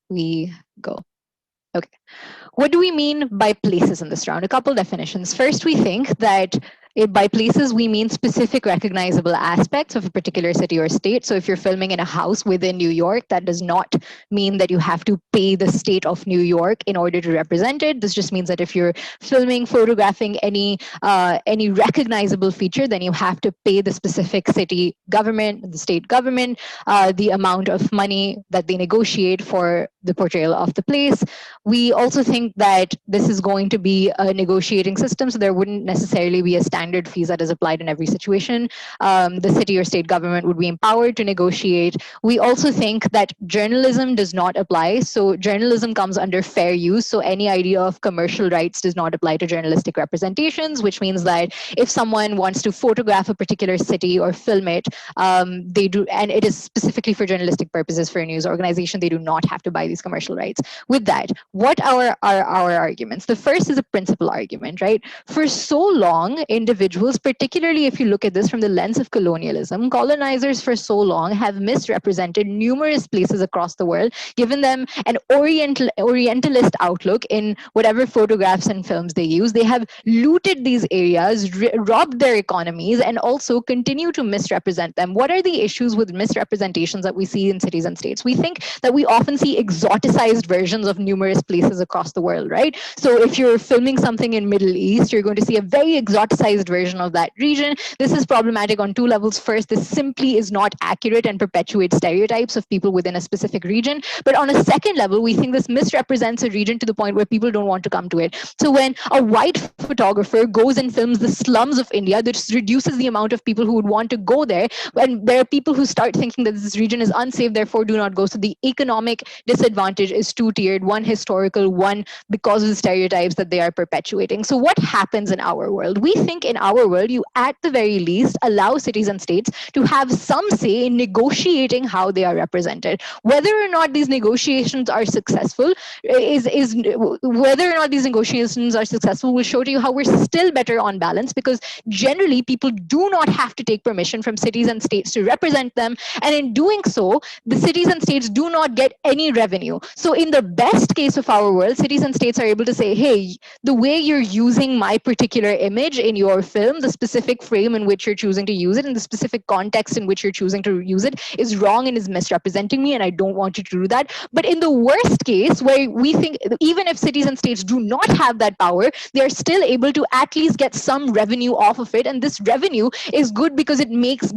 we go. Okay. What do we mean by places in this round? A couple definitions. First, we think that by places, we mean specific recognizable aspects of a particular city or state. So if you're filming in a house within New York, that does not mean that you have to pay the state of New York in order to represent it. This just means that if you're filming, photographing any recognizable feature, then you have to pay the specific city government, the state government, the amount of money that they negotiate for the portrayal of the place. We also think that this is going to be a negotiating system, so there wouldn't necessarily be a standard fees that is applied in every situation. The city or state government would be empowered to negotiate. We also think that journalism does not apply. So journalism comes under fair use. So any idea of commercial rights does not apply to journalistic representations, which means that if someone wants to photograph a particular city or film it, they do, and it is specifically for journalistic purposes for a news organization, they do not have to buy these commercial rights. With that, what are our arguments? The first is a principal argument, right? For so long, individuals, particularly if you look at this from the lens of colonialism, colonizers for so long have misrepresented numerous places across the world, given them an orientalist outlook in whatever photographs and films they use. They have looted these areas, robbed their economies, and also continue to misrepresent them. What are the issues with misrepresentations that we see in cities and states? We think that we often see exoticized versions of numerous places across the world, right? So if you're filming something in Middle East, you're going to see a very exoticized version of that region. This is problematic on two levels. First, this simply is not accurate and perpetuates stereotypes of people within a specific region. But on a second level, we think this misrepresents a region to the point where people don't want to come to it. So when a white photographer goes and films the slums of India, this reduces the amount of people who would want to go there. And there are people who start thinking that this region is unsafe, therefore do not go. So the economic disadvantage is two-tiered, one historical, one because of the stereotypes that they are perpetuating. So what happens in our world? We think in our world, you at the very least allow cities and states to have some say in negotiating how they are represented. Whether or not these negotiations are successful is whether or not these negotiations are successful will show to you how we're still better on balance, because generally people do not have to take permission from cities and states to represent them. And in doing so, the cities and states do not get any revenue. So in the best case of our world, cities and states are able to say, hey, the way you're using my particular image in your film, the specific frame in which you're choosing to use it, and the specific context in which you're choosing to use it is wrong and is misrepresenting me, and I don't want you to do that. But in the worst case, where we think even if cities and states do not have that power, they are still able to at least get some revenue off of it. And this revenue is good because it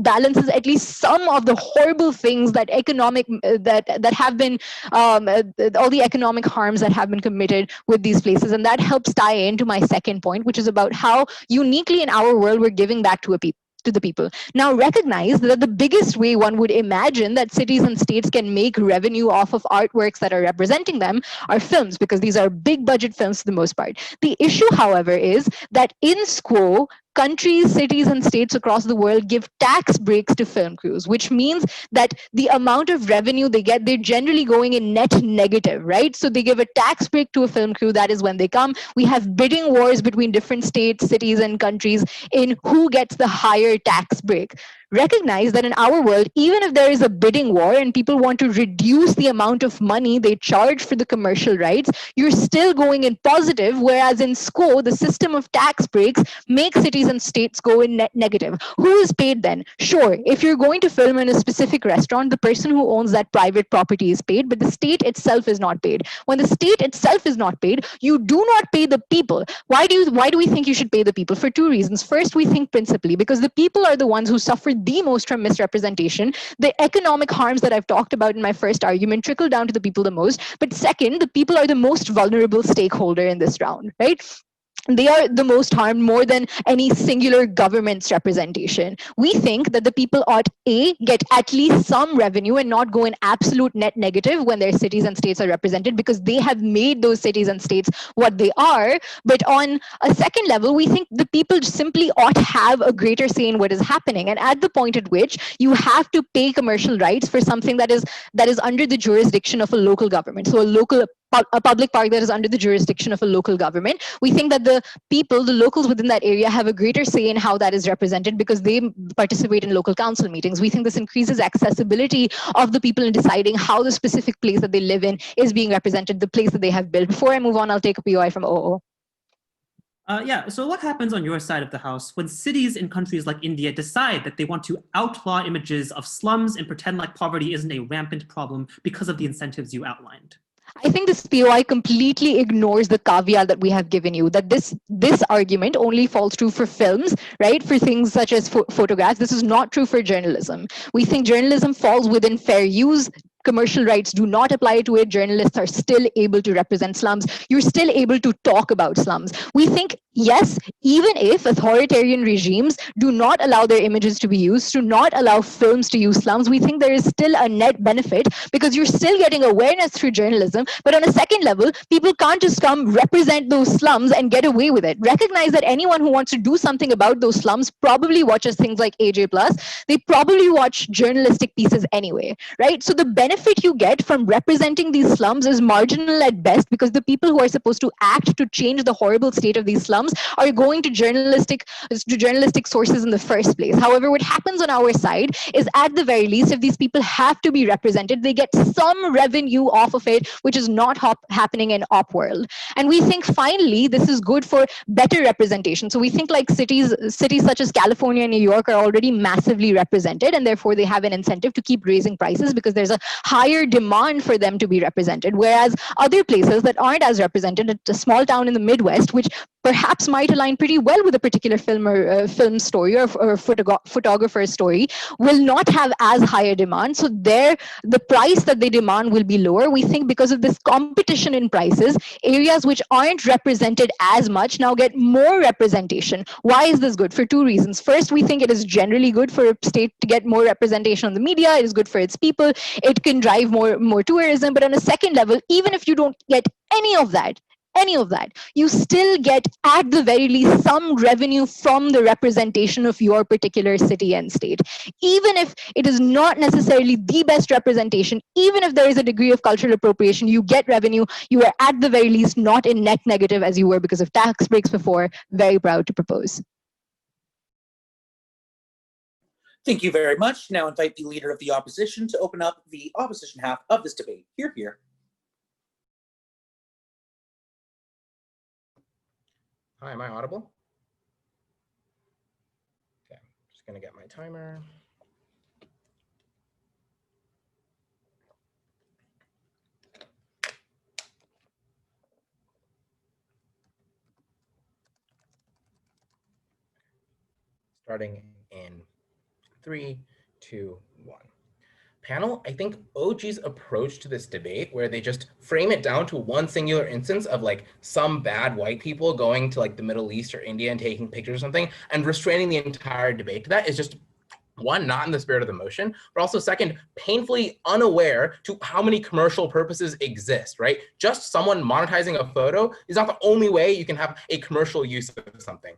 balances at least some of the horrible things that that have been all the economic harms that have been committed with these places. And that helps tie into my second point, which is about how uniquely in our world we're giving back to the people. Now recognize that the biggest way one would imagine that cities and states can make revenue off of artworks that are representing them are films, because these are big budget films for the most part. The issue, however, is that in SQUO, countries, cities, and states across the world give tax breaks to film crews, which means that the amount of revenue they get, they're generally going in net negative, right? So they give a tax break to a film crew. That is when they come. We have bidding wars between different states, cities, and countries in who gets the higher tax break. Recognize that in our world, even if there is a bidding war and people want to reduce the amount of money they charge for the commercial rights, you're still going in positive, whereas in SQUO, the system of tax breaks makes cities and states go in net negative. Who is paid then? Sure, if you're going to film in a specific restaurant, the person who owns that private property is paid, but the state itself is not paid. When the state itself is not paid, you do not pay the people. Why do we think you should pay the people? For two reasons. First, we think principally because the people are the ones who suffer the most from misrepresentation. The economic harms that I've talked about in my first argument trickle down to the people the most. But second, the people are the most vulnerable stakeholder in this round, right? They are the most harmed more than any singular government's representation. We think that the people ought A, get at least some revenue and not go in absolute net negative when their cities and states are represented, because they have made those cities and states what they are. But on a second level, we think the people simply ought to have a greater say in what is happening. And at the point at which you have to pay commercial rights for something that is under the jurisdiction of a local government, so a local a public park that is under the jurisdiction of a local government, we think that the people, the locals within that area, have a greater say in how that is represented because they participate in local council meetings. We think this increases accessibility of the people in deciding how the specific place that they live in is being represented, the place that they have built. Before I move on, I'll take a POI from OO. Yeah, so what happens on your side of the house when cities in countries like India decide that they want to outlaw images of slums and pretend like poverty isn't a rampant problem because of the incentives you outlined? I think this POI completely ignores the caveat that we have given you, that this argument only falls true for films, right? For things such as photographs. This is not true for journalism. We think journalism falls within fair use. Commercial rights do not apply to it. Journalists are still able to represent slums. You're still able to talk about slums. We think, yes, even if authoritarian regimes do not allow their images to be used, do not allow films to use slums, we think there is still a net benefit because you're still getting awareness through journalism. But on a second level, people can't just come represent those slums and get away with it. Recognize that anyone who wants to do something about those slums probably watches things like AJ+. They probably watch journalistic pieces anyway, right? So the benefit you get from representing these slums is marginal at best because the people who are supposed to act to change the horrible state of these slums are going to journalistic sources in the first place. However, what happens on our side is at the very least, if these people have to be represented, they get some revenue off of it, which is not happening in op world. And we think finally this is good for better representation. So we think like cities such as California and New York are already massively represented, and therefore they have an incentive to keep raising prices because there's a higher demand for them to be represented. Whereas other places that aren't as represented, a small town in the Midwest, which perhaps might align pretty well with a particular film or film story or photographer's story, will not have as high a demand. So the price that they demand will be lower. We think because of this competition in prices, areas which aren't represented as much now get more representation. Why is this good? For two reasons. First, we think it is generally good for a state to get more representation on the media. It is good for its people. It can drive more tourism. But on a second level, even if you don't get any of that, you still get at the very least some revenue from the representation of your particular city and state. Even if it is not necessarily the best representation, even if there is a degree of cultural appropriation, you get revenue. You are at the very least not in net negative as you were because of tax breaks before. Very proud to propose. Thank you very much. Now invite the leader of the opposition to open up the opposition half of this debate. Hear, hear. Hi, am I audible? Okay, I'm just gonna get my timer. Starting in 3, 2, 1. Panel, I think OG's approach to this debate where they just frame it down to one singular instance of like some bad white people going to like the Middle East or India and taking pictures or something and restraining the entire debate to that is just, one, not in the spirit of the motion, but also second, painfully unaware to how many commercial purposes exist, right? Just someone monetizing a photo is not the only way you can have a commercial use of something.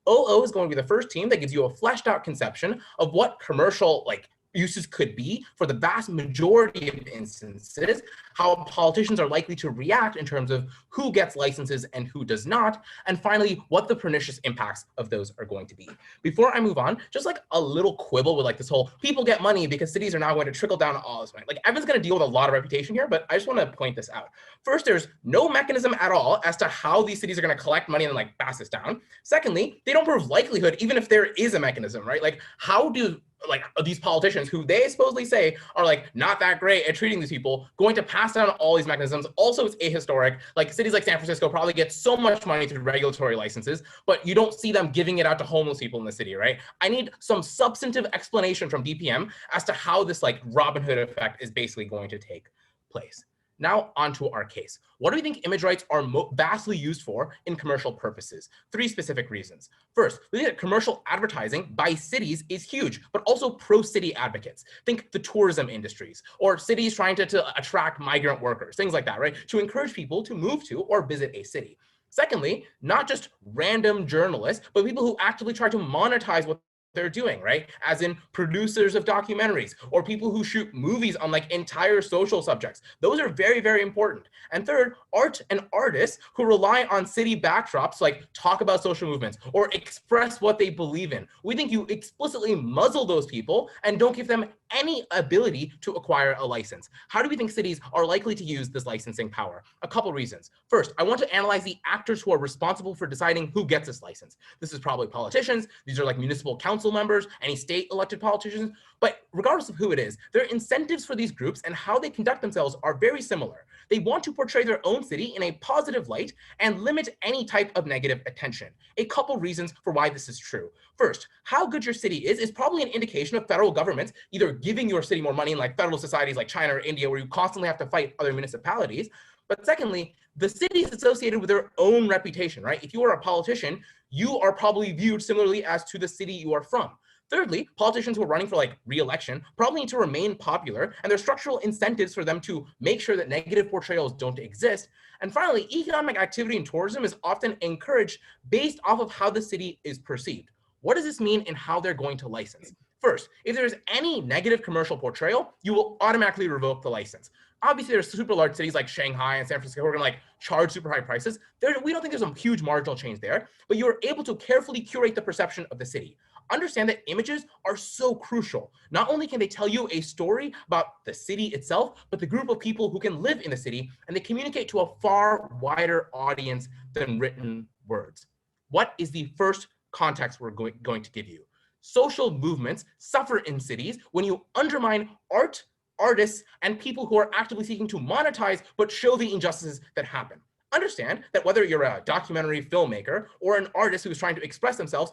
OO is going to be the first team that gives you a fleshed out conception of what commercial like uses could be for the vast majority of instances, how politicians are likely to react in terms of who gets licenses and who does not, and finally, what the pernicious impacts of those are going to be. Before I move on, just like a little quibble with like this whole people get money because cities are now going to trickle down all this money. Like Evan's going to deal with a lot of reputation here, but I just want to point this out. First, there's no mechanism at all as to how these cities are going to collect money and like pass this down. Secondly, they don't prove likelihood even if there is a mechanism, right? Like how do like these politicians who they supposedly say are like not that great at treating these people going to pass down all these mechanisms? Also, it's ahistoric. Like cities like San Francisco probably get so much money through regulatory licenses, but you don't see them giving it out to homeless people in the city, right? I need some substantive explanation from DPM as to how this like Robin Hood effect is basically going to take place. Now onto our case. What do we think image rights are vastly used for in commercial purposes? 3 specific reasons. First, we think that commercial advertising by cities is huge, but also pro-city advocates. Think the tourism industries or cities trying to attract migrant workers, things like that, right? To encourage people to move to or visit a city. Secondly, not just random journalists, but people who actively try to monetize what they're doing, right? As in producers of documentaries or people who shoot movies on like entire social subjects. Those are very, very important. And third, art and artists who rely on city backdrops, like talk about social movements or express what they believe in. We think you explicitly muzzle those people and don't give them any ability to acquire a license. How do we think cities are likely to use this licensing power? A couple reasons. First, I want to analyze the actors who are responsible for deciding who gets this license. This is probably politicians. These are like municipal council members, any state elected politicians. But regardless of who it is, their incentives for these groups and how they conduct themselves are very similar. They want to portray their own city in a positive light and limit any type of negative attention. A couple reasons for why this is true. First, how good your city is probably an indication of federal governments either giving your city more money in like federal societies like China or India, where you constantly have to fight other municipalities. But secondly, the city is associated with their own reputation, right? If you are a politician, you are probably viewed similarly as to the city you are from. Thirdly, politicians who are running for like re-election probably need to remain popular, and there's structural incentives for them to make sure that negative portrayals don't exist. And finally, economic activity and tourism is often encouraged based off of how the city is perceived. What does this mean in how they're going to license? First, if there's any negative commercial portrayal, you will automatically revoke the license. Obviously, there's super large cities like Shanghai and San Francisco who are going to like charge super high prices. We don't think there's a huge marginal change there, but you are able to carefully curate the perception of the city. Understand that images are so crucial. Not only can they tell you a story about the city itself, but the group of people who can live in the city, and they communicate to a far wider audience than written words. What is the first context we're going to give you? Social movements suffer in cities when you undermine art, artists, and people who are actively seeking to monetize but show the injustices that happen. Understand that whether you're a documentary filmmaker or an artist who is trying to express themselves,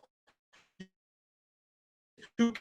to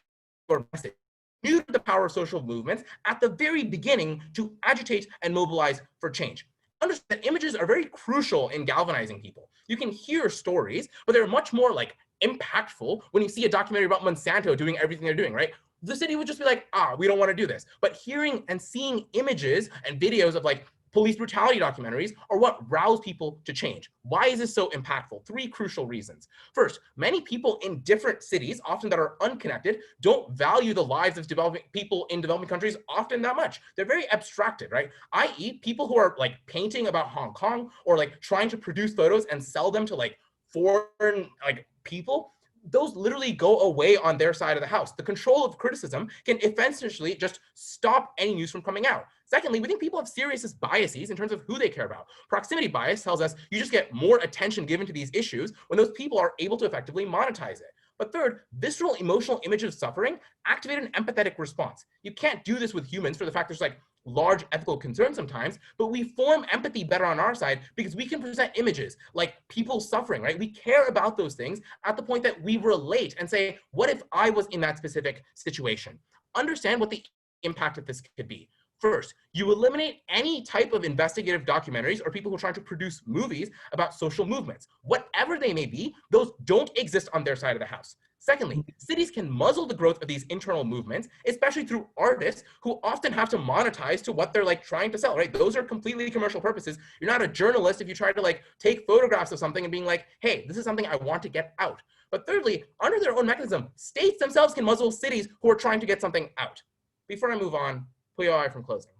use the power of social movements at the very beginning to agitate and mobilize for change. Understand that images are very crucial in galvanizing people. You can hear stories, but they're much more like impactful when you see a documentary about Monsanto doing everything they're doing, right? The city would just be like, we don't want to do this. But hearing and seeing images and videos of like police brutality documentaries are what rouse people to change. Why is this so impactful? Three crucial reasons. First, many people in different cities, often that are unconnected, don't value the lives of people in developing countries often that much. They're very abstracted, right? i.e. people who are like painting about Hong Kong or like trying to produce photos and sell them to like foreign like people, those literally go away on their side of the house. The control of criticism can essentially just stop any news from coming out. Secondly, we think people have serious biases in terms of who they care about. Proximity bias tells us you just get more attention given to these issues when those people are able to effectively monetize it. But third, visceral emotional images of suffering activate an empathetic response. You can't do this with humans for the fact there's like large ethical concerns sometimes, but we form empathy better on our side because we can present images like people suffering, right? We care about those things at the point that we relate and say, what if I was in that specific situation? Understand what the impact of this could be. First, you eliminate any type of investigative documentaries or people who are trying to produce movies about social movements. Whatever they may be, those don't exist on their side of the house. Secondly, cities can muzzle the growth of these internal movements, especially through artists who often have to monetize to what they're like trying to sell, right? Those are completely commercial purposes. You're not a journalist if you try to like take photographs of something and being like, hey, this is something I want to get out. But thirdly, under their own mechanism, states themselves can muzzle cities who are trying to get something out. Before I move on, Puyoi from closing.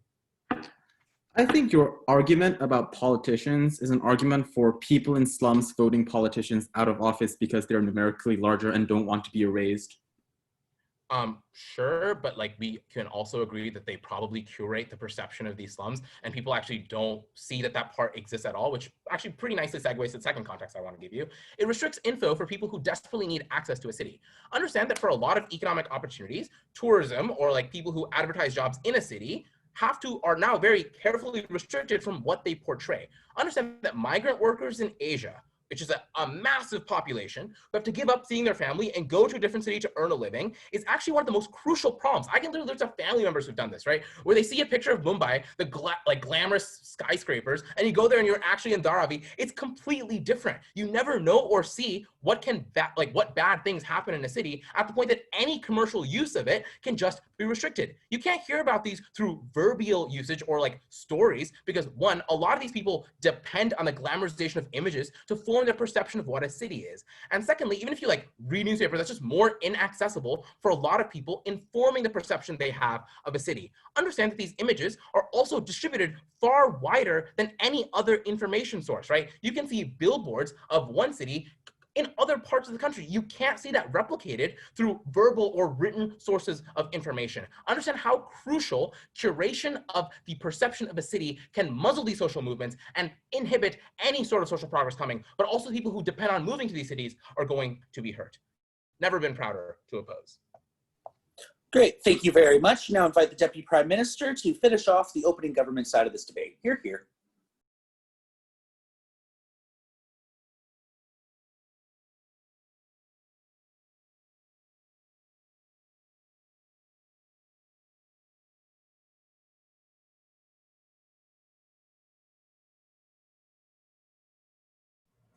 I think your argument about politicians is an argument for people in slums voting politicians out of office because they're numerically larger and don't want to be erased. Sure, but like we can also agree that they probably curate the perception of these slums and people actually don't see that that part exists at all, which actually pretty nicely segues to the second context I want to give you. It restricts info for people who desperately need access to a city. Understand that for a lot of economic opportunities, tourism or like people who advertise jobs in a city are now very carefully restricted from what they portray. Understand that migrant workers in Asia, which is a massive population, who have to give up seeing their family and go to a different city to earn a living, is actually one of the most crucial problems. I can literally, there's family members who've done this, right? Where they see a picture of Mumbai, the glamorous skyscrapers, and you go there and you're actually in Dharavi. It's completely different. You never know or see what bad things happen in a city at the point that any commercial use of it can just be restricted. You can't hear about these through verbal usage or like stories, because one, a lot of these people depend on the glamorization of images to form their perception of what a city is. And secondly, even if you like read newspapers, that's just more inaccessible for a lot of people in forming the perception they have of a city. Understand that these images are also distributed far wider than any other information source, right? You can see billboards of one city in other parts of the country. You can't see that replicated through verbal or written sources of information. Understand how crucial curation of the perception of a city can muzzle these social movements and inhibit any sort of social progress coming, but also people who depend on moving to these cities are going to be hurt. Never been prouder to oppose. Great, thank you very much. Now invite the Deputy Prime Minister to finish off the opening government side of this debate. Hear, hear.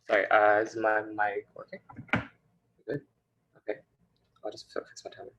Sorry, is my mic working? Good. Okay, I'll just fix my timer.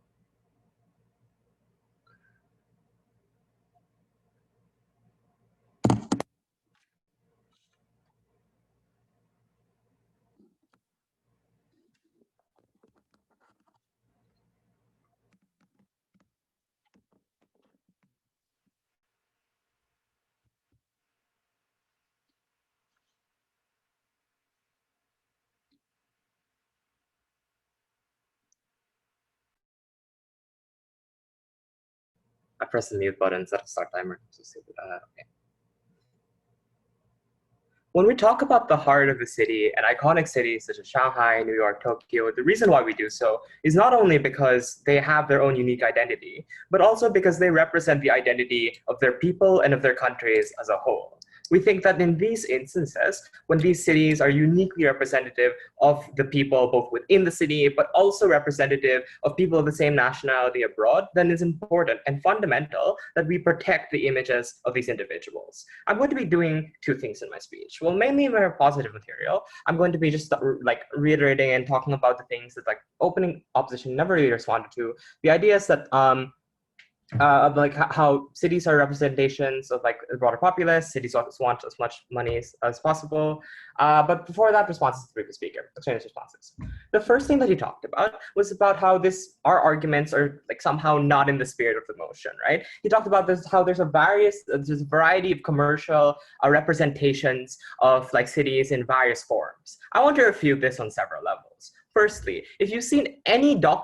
I pressed the mute button instead of start timer. So stupid. Okay. When we talk about the heart of the city and iconic cities such as Shanghai, New York, Tokyo, the reason why we do so is not only because they have their own unique identity, but also because they represent the identity of their people and of their countries as a whole. We think that in these instances, when these cities are uniquely representative of the people both within the city, but also representative of people of the same nationality abroad, then it's important and fundamental that we protect the images of these individuals. I'm going to be doing two things in my speech. Well, mainly in my positive material, I'm going to be just like reiterating and talking about the things that like opening opposition never really responded to. The idea is that of like how cities are representations of like the broader populace. Cities want as much money as possible. But before that, responses to the previous speaker, exchange responses. The first thing that he talked about was about how our arguments are like somehow not in the spirit of the motion, right? He talked about this, how there's a variety of commercial representations of like cities in various forms. I want to refute this on several levels. Firstly, if you've seen any war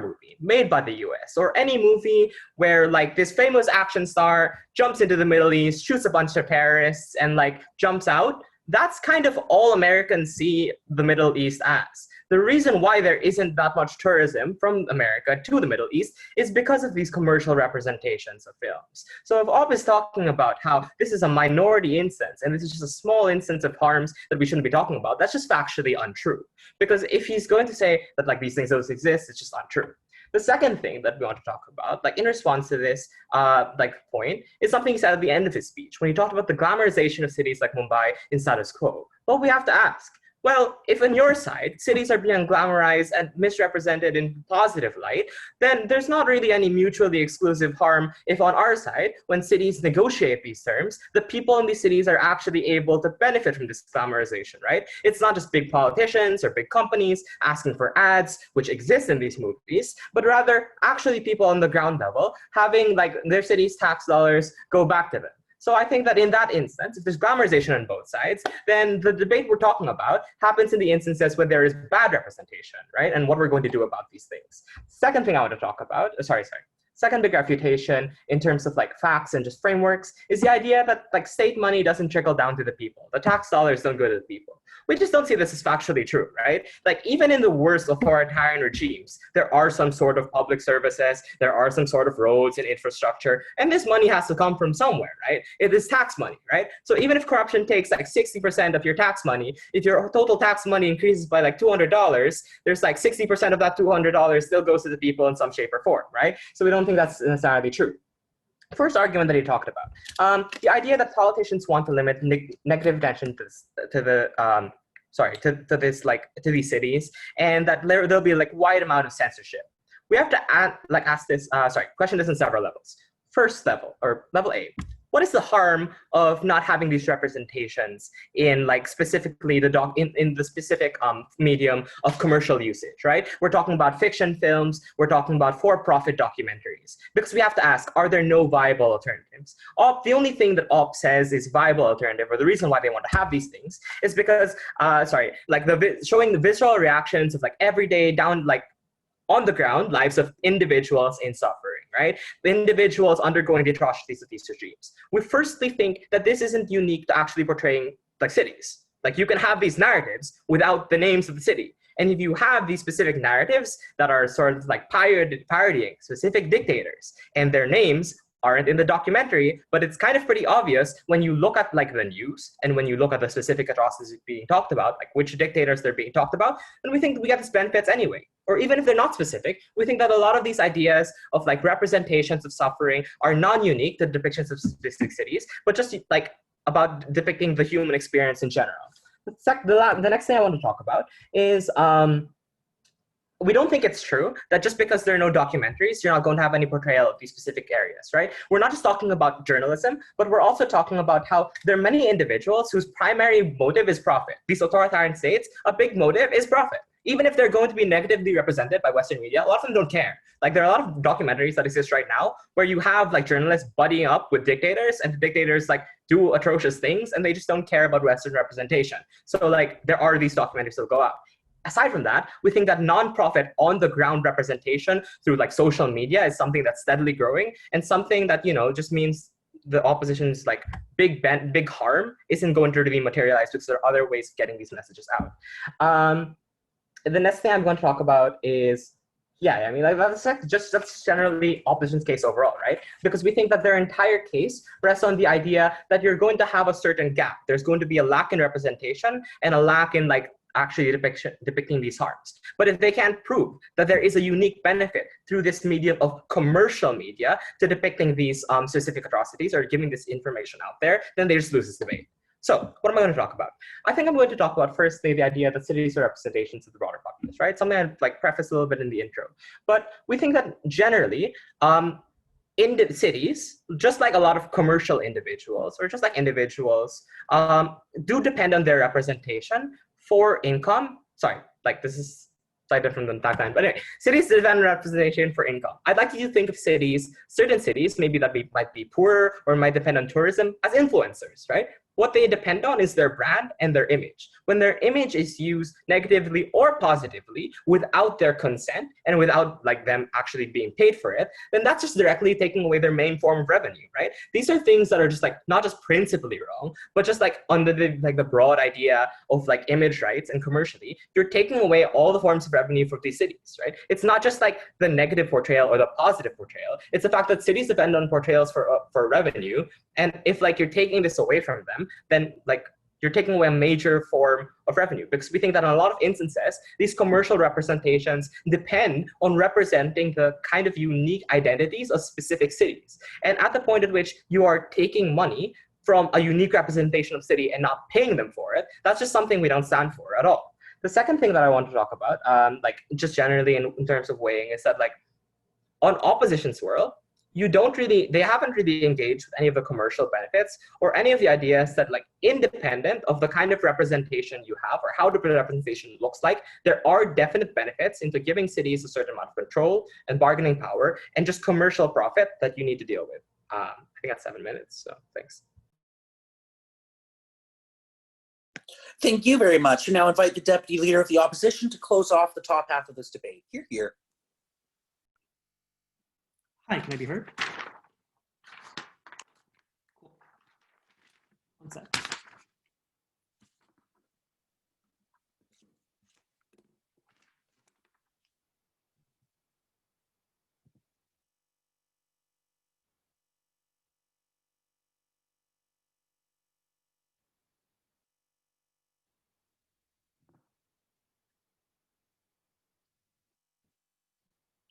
movie made by the US, or any movie where like this famous action star jumps into the Middle East, shoots a bunch of terrorists, and like jumps out, that's kind of all Americans see the Middle East as. The reason why there isn't that much tourism from America to the Middle East is because of these commercial representations of films. So if Ob is talking about how this is a minority instance and this is just a small instance of harms that we shouldn't be talking about, that's just factually untrue. Because if he's going to say that like these things don't exist, it's just untrue. The second thing that we want to talk about, like in response to this like point, is something he said at the end of his speech when he talked about the glamorization of cities like Mumbai in status quo. Well, we have to ask, well, if on your side, cities are being glamorized and misrepresented in positive light, then there's not really any mutually exclusive harm if on our side, when cities negotiate these terms, the people in these cities are actually able to benefit from this glamorization, right? It's not just big politicians or big companies asking for ads, which exist in these movies, but rather actually people on the ground level having like their city's tax dollars go back to them. So I think that in that instance, if there's glamorization on both sides, then the debate we're talking about happens in the instances where there is bad representation, right? And what we're going to do about these things. Second thing I want to talk about, second big refutation in terms of like facts and just frameworks is the idea that like state money doesn't trickle down to the people. The tax dollars don't go to the people. We just don't see this as factually true, right? Like even in the worst authoritarian regimes, there are some sort of public services, there are some sort of roads and infrastructure, and this money has to come from somewhere, right? It is tax money, right? So even if corruption takes like 60% of your tax money, if your total tax money increases by like $200, there's like 60% of that $200 still goes to the people in some shape or form, right? So we don't think that's necessarily true. First argument that he talked about, the idea that politicians want to limit negative attention to the to these cities, and that there'll be like wide amount of censorship. We have to ask this question this in several levels. First level, or level A, what is the harm of not having these representations in like specifically in the specific medium of commercial usage, right? We're talking about fiction films, we're talking about for-profit documentaries, because we have to ask, are there no viable alternatives? The only thing that OP says is viable alternative, or the reason why they want to have these things, is because showing the visceral reactions of like everyday on the ground lives of individuals in suffering, right? The individuals undergoing the atrocities of these regimes. We firstly think that this isn't unique to actually portraying like cities. Like you can have these narratives without the names of the city. And if you have these specific narratives that are sort of like parodying specific dictators and their names aren't in the documentary, but it's kind of pretty obvious when you look at like the news and when you look at the specific atrocities being talked about, like which dictators they're being talked about, then we think we get these benefits anyway. Or even if they're not specific, we think that a lot of these ideas of like representations of suffering are non-unique to depictions of specific cities, but just like about depicting the human experience in general. The next thing I want to talk about is we don't think it's true that just because there are no documentaries, you're not going to have any portrayal of these specific areas, right? We're not just talking about journalism, but we're also talking about how there are many individuals whose primary motive is profit. These authoritarian states, a big motive is profit. Even if they're going to be negatively represented by Western media, a lot of them don't care. Like there are a lot of documentaries that exist right now where you have like journalists buddying up with dictators, and the dictators like do atrocious things and they just don't care about Western representation. So like there are these documentaries that go out. Aside from that, we think that non-profit on-the-ground representation through like social media is something that's steadily growing, and something that, you know, just means the opposition's like big harm isn't going to really materialize because there are other ways of getting these messages out. The next thing I'm going to talk about is, that's generally opposition's case overall, right? Because we think that their entire case rests on the idea that you're going to have a certain gap. There's going to be a lack in representation and a lack in like actually depicting these harms. But if they can't prove that there is a unique benefit through this medium of commercial media to depicting these specific atrocities or giving this information out there, then they just lose this debate. So what am I going to talk about? I think I'm going to talk about firstly the idea that cities are representations of the broader populace, right? Something I'd like preface a little bit in the intro. But we think that generally, in the cities, just like a lot of commercial individuals, or just like individuals, do depend on their representation for income. Sorry, like this is slightly different than tagline, but anyway, cities depend on representation for income. I'd like you to think of cities, certain cities, maybe that might be poorer or might depend on tourism, as influencers, right? What they depend on is their brand and their image. When their image is used negatively or positively without their consent and without like them actually being paid for it, then that's just directly taking away their main form of revenue, right? These are things that are just like not just principally wrong, but just like under the broad idea of like image rights and commercially, you're taking away all the forms of revenue for these cities, right? It's not just like the negative portrayal or the positive portrayal. It's the fact that cities depend on portrayals for revenue, and if like you're taking this away from them, then like you're taking away a major form of revenue, because we think that in a lot of instances, these commercial representations depend on representing the kind of unique identities of specific cities. And at the point at which you are taking money from a unique representation of city and not paying them for it, that's just something we don't stand for at all. The second thing that I want to talk about, like just generally in terms of weighing, is that like on opposition's world, they haven't really engaged with any of the commercial benefits or any of the ideas that like independent of the kind of representation you have or how the representation looks like, there are definite benefits into giving cities a certain amount of control and bargaining power and just commercial profit that you need to deal with. I think that's 7 minutes, so thanks. Thank you very much. And now invite the Deputy Leader of the Opposition to close off the top half of this debate. Here. Hi, can I be heard? Cool. One sec.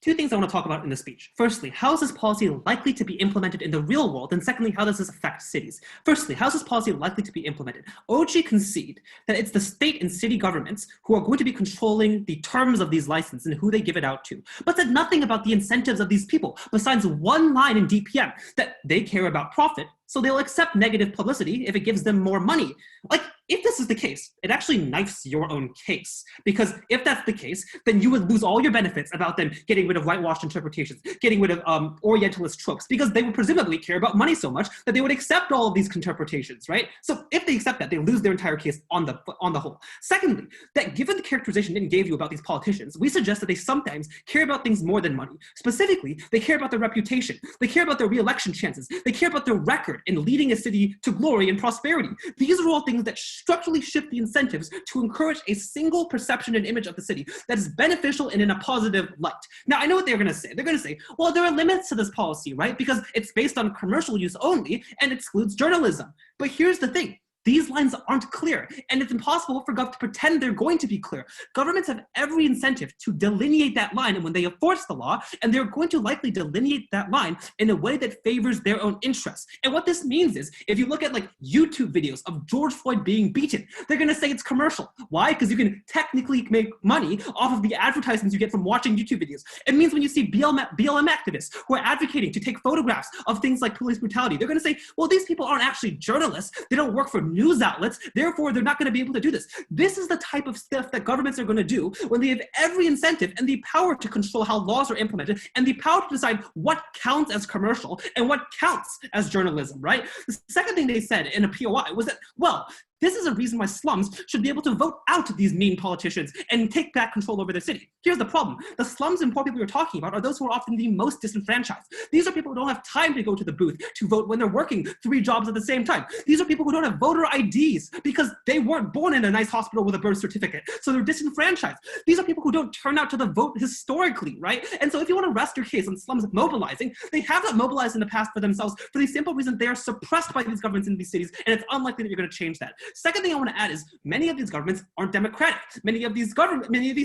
two things I want to talk about in the speech. Firstly, how is this policy likely to be implemented in the real world? And secondly, how does this affect cities? Firstly, how is this policy likely to be implemented? OG concede that it's the state and city governments who are going to be controlling the terms of these licenses and who they give it out to, but said nothing about the incentives of these people, besides one line in DPM that they care about profit, so they'll accept negative publicity if it gives them more money. Like, if this is the case, it actually knifes your own case. Because if that's the case, then you would lose all your benefits about them getting rid of whitewashed interpretations, getting rid of Orientalist tropes, because they would presumably care about money so much that they would accept all of these interpretations, right? So if they accept that, they lose their entire case on the whole. Secondly, that given the characterization Nitin gave you about these politicians, we suggest that they sometimes care about things more than money. Specifically, they care about their reputation, they care about their re-election chances, they care about their record in leading a city to glory and prosperity. These are all things that structurally shift the incentives to encourage a single perception and image of the city that is beneficial and in a positive light. Now, I know what they're going to say. They're going to say, well, there are limits to this policy, right? Because it's based on commercial use only and excludes journalism. But here's the thing. These lines aren't clear, and it's impossible for Gov to pretend they're going to be clear. Governments have every incentive to delineate that line, and when they enforce the law, and they're going to likely delineate that line in a way that favors their own interests. And what this means is, if you look at like YouTube videos of George Floyd being beaten, they're gonna say it's commercial. Why? Because you can technically make money off of the advertisements you get from watching YouTube videos. It means when you see BLM activists who are advocating to take photographs of things like police brutality, they're gonna say, well, these people aren't actually journalists. They don't work for news outlets, therefore they're not going to be able to do this. This is the type of stuff that governments are going to do when they have every incentive and the power to control how laws are implemented and the power to decide what counts as commercial and what counts as journalism, right? The second thing they said in a POI was that, well, this is a reason why slums should be able to vote out these mean politicians and take back control over their city. Here's the problem. The slums and poor people you're talking about are those who are often the most disenfranchised. These are people who don't have time to go to the booth to vote when they're working 3 jobs at the same time. These are people who don't have voter IDs because they weren't born in a nice hospital with a birth certificate, so they're disenfranchised. These are people who don't turn out to the vote historically, right? And so if you want to rest your case on slums mobilizing, they have not mobilized in the past for themselves for the simple reason they are suppressed by these governments in these cities, and it's unlikely that you're going to change that. Second thing I want to add is many of these governments aren't democratic. Many of these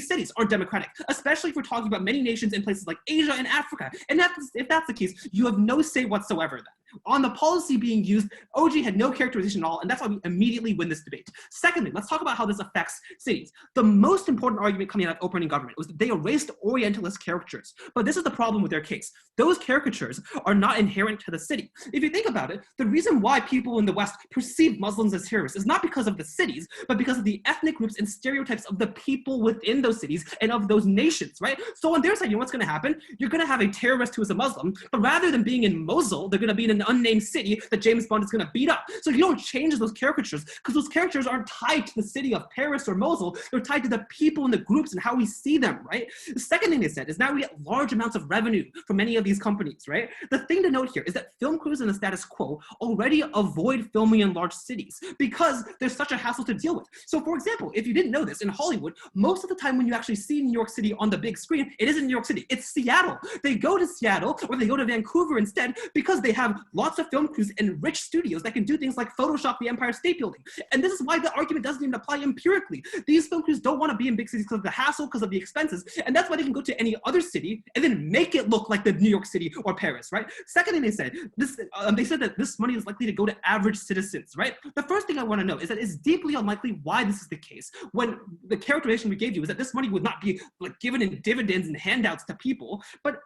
cities aren't democratic, especially if we're talking about many nations in places like Asia and Africa. And if that's the case, you have no say whatsoever then. On the policy being used, OG had no characterization at all, and that's why we immediately win this debate. Secondly, let's talk about how this affects cities. The most important argument coming out of opening government was that they erased Orientalist caricatures. But this is the problem with their case. Those caricatures are not inherent to the city. If you think about it, the reason why people in the West perceive Muslims as terrorists is not because of the cities, but because of the ethnic groups and stereotypes of the people within those cities and of those nations, right? So on their side, you know what's going to happen? You're going to have a terrorist who is a Muslim, but rather than being in Mosul, they're going to be in an unnamed city that James Bond is going to beat up. So you don't change those caricatures because those caricatures aren't tied to the city of Paris or Mosul. They're tied to the people and the groups and how we see them, right? The second thing they said is now we get large amounts of revenue from many of these companies, right? The thing to note here is that film crews in the status quo already avoid filming in large cities because there's such a hassle to deal with. So for example, if you didn't know this, in Hollywood, most of the time when you actually see New York City on the big screen, it isn't New York City, it's Seattle. They go to Seattle or they go to Vancouver instead because they have lots of film crews and rich studios that can do things like Photoshop the Empire State Building. And this is why the argument doesn't even apply empirically. These film crews don't want to be in big cities because of the hassle, because of the expenses, and that's why they can go to any other city and then make it look like the New York City or Paris, right? Second thing they said that this money is likely to go to average citizens, right? The first thing I want to know is that it's deeply unlikely why this is the case, when the characterization we gave you is that this money would not be like given in dividends and handouts to people, but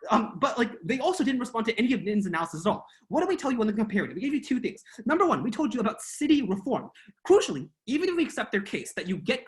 like they also didn't respond to any of Nitin's analysis at all. What did we tell you on the comparative? We gave you 2 things. Number 1, we told you about city reform. Crucially, even if we accept their case that you get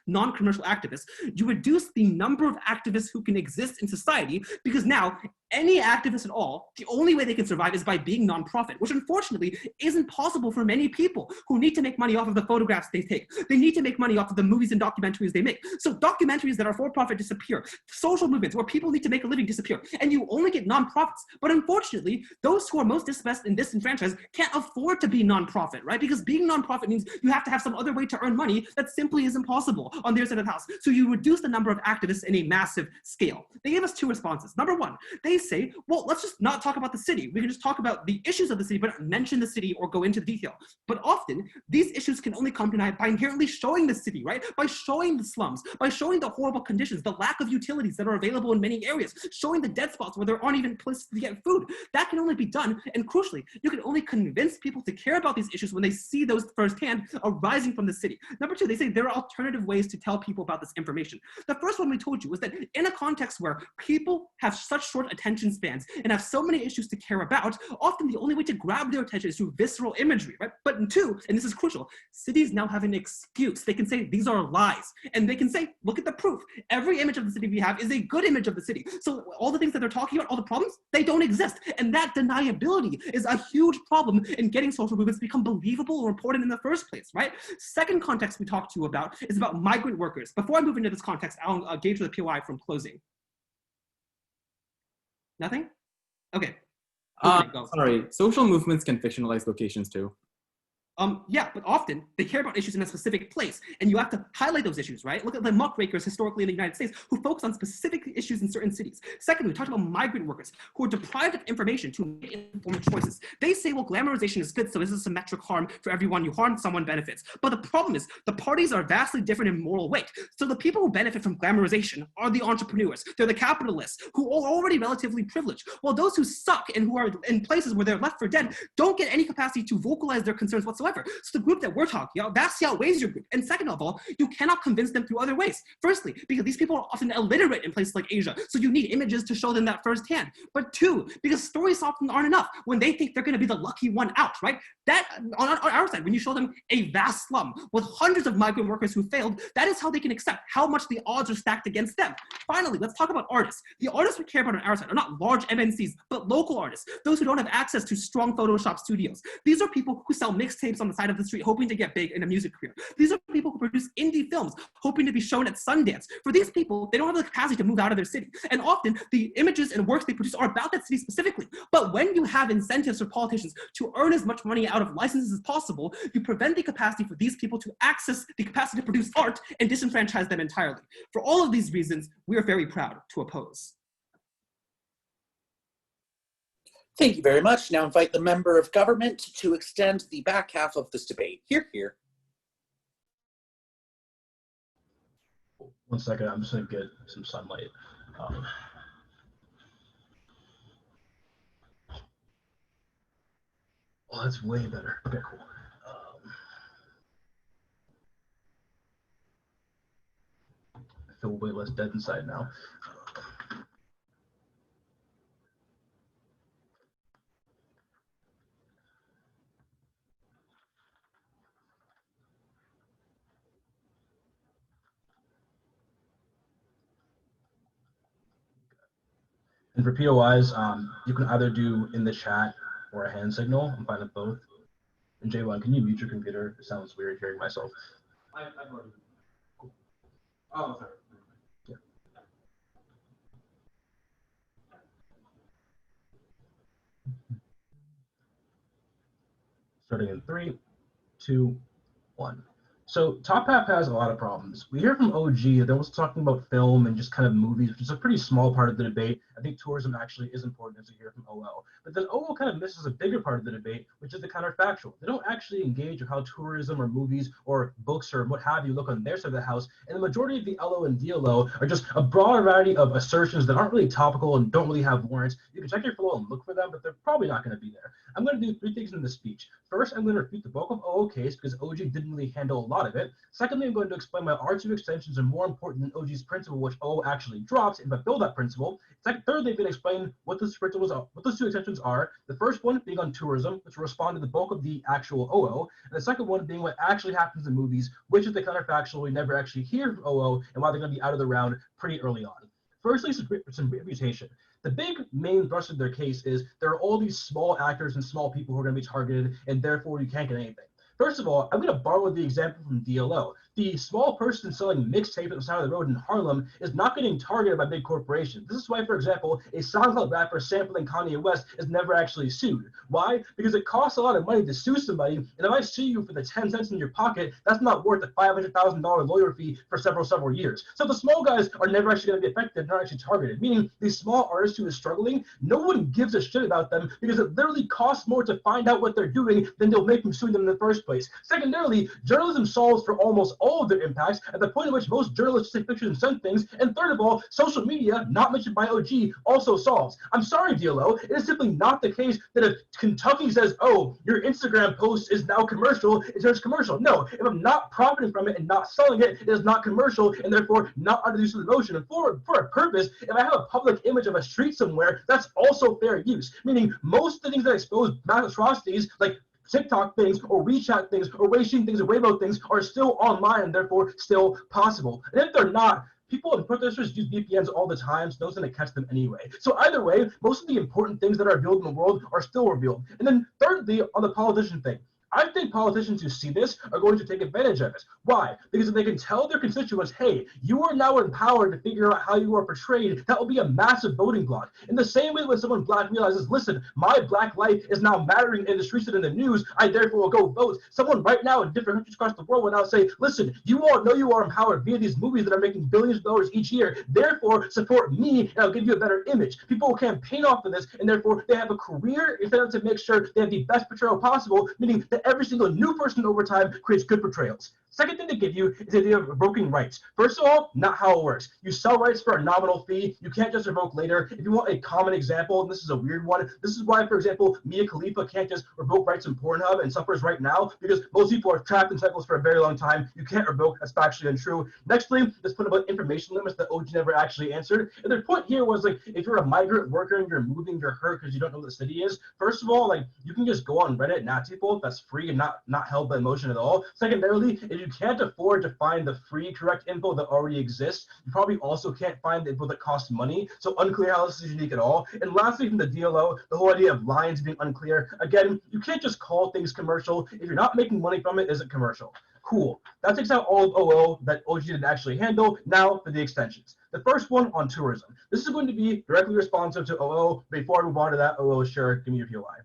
non-commercial activists, you reduce the number of activists who can exist in society because now any activist at all, the only way they can survive is by being nonprofit, which unfortunately isn't possible for many people who need to make money off of the photographs they take. They need to make money off of the movies and documentaries they make. So documentaries that are for-profit disappear. Social movements where people need to make a living disappear. And you only get nonprofits. But unfortunately, those who are most dispossessed and disenfranchised can't afford to be nonprofit, right? Because being nonprofit means You have to have some other way to earn money that simply isn't possible on their side of the house. So you reduce the number of activists in a massive scale. They gave us two responses. Number one, they say, well, let's just not talk about the city. We can just talk about the issues of the city, but not mention the city or go into detail. But often, these issues can only come to light by inherently showing the city, right? By showing the slums, by showing the horrible conditions, the lack of utilities that are available in many areas, showing the dead spots where there aren't even places to get food. That can only be done, and crucially, you can only convince people to care about these issues when they see those firsthand arising from the city. Number two, they say there are alternative ways to tell people about this information. The first one we told you was that in a context where people have such short attention spans and have so many issues to care about, often the only way to grab their attention is through visceral imagery, right? But two, and this is crucial, cities now have an excuse. They can say these are lies, and they can say, look at the proof. Every image of the city we have is a good image of the city. So all the things that they're talking about, all the problems, they don't exist. And that deniability is a huge problem in getting social movements to become believable or important in the first place, right? Second context we talked to you about is about migrant workers. Before I move into this context, I'll engage with the POI from closing. Nothing? Okay. Go. Sorry, social movements can fictionalize locations too. Yeah, but often they care about issues in a specific place, and you have to highlight those issues, right? Look at the muckrakers historically in the United States who focus on specific issues in certain cities. Secondly, we talked about migrant workers who are deprived of information to make informed choices. They say, well, glamorization is good, so this is symmetric harm for everyone. You harm, someone benefits. But the problem is the parties are vastly different in moral weight. So the people who benefit from glamorization are the entrepreneurs. They're the capitalists who are already relatively privileged, while those who suck and who are in places where they're left for dead don't get any capacity to vocalize their concerns whatsoever. So the group that we're talking about vastly outweighs your group. And second of all, you cannot convince them through other ways. Firstly, because these people are often illiterate in places like Asia, so you need images to show them that firsthand. But two, because stories often aren't enough when they think they're going to be the lucky one out, right? That, on our side, when you show them a vast slum with hundreds of migrant workers who failed, that is how they can accept how much the odds are stacked against them. Finally, let's talk about artists. The artists we care about on our side are not large MNCs, but local artists, those who don't have access to strong Photoshop studios. These are people who sell mixtapes on the side of the street hoping to get big in a music career. These are people who produce indie films hoping to be shown at Sundance. For these people, they don't have the capacity to move out of their city. And often the images and works they produce are about that city specifically. But when you have incentives for politicians to earn as much money out of licenses as possible, you prevent the capacity for these people to access the capacity to produce art and disenfranchise them entirely. For all of these reasons, we are very proud to oppose. Thank you very much. Now invite the member of government to extend the back half of this debate. Hear, hear. 1 second, I'm just gonna get some sunlight. Oh, that's way better. Okay, cool. I feel way less dead inside now. And for POIs, you can either do in the chat or a hand signal. I'm fine with both. And J1, can you mute your computer? It sounds weird hearing myself. I've already. Cool. Oh, sorry. Yeah. Starting in 3, 2, 1. So Top Half has a lot of problems. We hear from OG that they're also talking about film and just kind of movies, which is a pretty small part of the debate. I think tourism actually is important, as we hear from OL. But then OL kind of misses a bigger part of the debate, which is the counterfactual. They don't actually engage with how tourism or movies or books or what have you look on their side of the house. And the majority of the LO and DLO are just a broad variety of assertions that aren't really topical and don't really have warrants. You can check your flow and look for them, but they're probably not going to be there. I'm going to do 3 things in this speech. First, I'm going to refute the bulk of OO case because OG didn't really handle a lot of it. Secondly, I'm going to explain why R2 extensions are more important than OG's principle, which OO actually drops, and fulfill that principle. Thirdly, I'm going to explain what those principles are, what those 2 extensions are. The first one being on tourism, which will respond to the bulk of the actual OO, and the second one being what actually happens in movies, which is the counterfactual we never actually hear from OO, and why they're going to be out of the round pretty early on. Firstly, some reputation. The big main thrust of their case is there are all these small actors and small people who are going to be targeted, and therefore you can't get anything. First of all, I'm going to borrow the example from DLO. The small person selling mixtape at the side of the road in Harlem is not getting targeted by big corporations. This is why, for example, a SoundCloud rapper sampling Kanye West is never actually sued. Why? Because it costs a lot of money to sue somebody, and if I sue you for the 10 cents in your pocket, that's not worth a $500,000 lawyer fee for several years. So the small guys are never actually going to be affected, not actually targeted, meaning these small artists who are struggling, no one gives a shit about them because it literally costs more to find out what they're doing than they'll make from suing them in the first place. Secondarily, journalism solves for almost all of their impacts at the point at which most journalists take pictures and send things. And third of all, social media, not mentioned by OG, also solves. I'm sorry, DLO, it is simply not the case that if Kentucky says, oh, your Instagram post is now commercial, it turns commercial. No, if I'm not profiting from it and not selling it, it is not commercial and therefore not under the use of the motion. And for a purpose, if I have a public image of a street somewhere, that's also fair use. Meaning most of the things that expose mass atrocities, like TikTok things or WeChat things or Weixin things or Weibo things, are still online and therefore still possible. And if they're not, people and protesters use VPNs all the time, so no one's going to catch them anyway. So either way, most of the important things that are revealed in the world are still revealed. And then thirdly, on the politician thing, I think politicians who see this are going to take advantage of it. Why? Because if they can tell their constituents, hey, you are now empowered to figure out how you are portrayed, that will be a massive voting block. In the same way when someone black realizes, listen, my black life is now mattering in the streets and in the news, I therefore will go vote. Someone right now in different countries across the world will now say, listen, you all know you are empowered via these movies that are making billions of dollars each year, therefore support me and I'll give you a better image. People will campaign off of this and therefore they have a career instead of to make sure they have the best portrayal possible, meaning that every single new person over time creates good portrayals. Second thing to give you is the idea of revoking rights. First of all, not how it works. You sell rights for a nominal fee. You can't just revoke later. If you want a common example, and this is a weird one, this is why, for example, Mia Khalifa can't just revoke rights in Pornhub and suffers right now, because most people are trapped in cycles for a very long time. You can't revoke. That's factually untrue. Nextly, this point about information limits that OG never actually answered. And their point here was, like, if you're a migrant worker and you're moving, you're hurt because you don't know what the city is. First of all, like, you can just go on Reddit and ask people. That's free and not held by emotion at all. Secondarily, if you can't afford to find the free correct info that already exists, you probably also can't find the info that costs money. So unclear how this is unique at all. And lastly, from the DLO, the whole idea of lines being unclear. Again, you can't just call things commercial. If you're not making money from it, is it commercial? Cool. That takes out all of OO that OG didn't actually handle. Now for the extensions. The first one on tourism. This is going to be directly responsive to OO. Before I move on to that, OO, sure, give me your POI.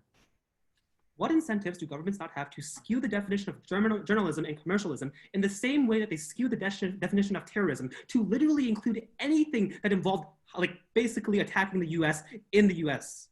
What incentives do governments not have to skew the definition of journalism and commercialism in the same way that they skew the definition of terrorism to literally include anything that involved, like, basically attacking the US in the US?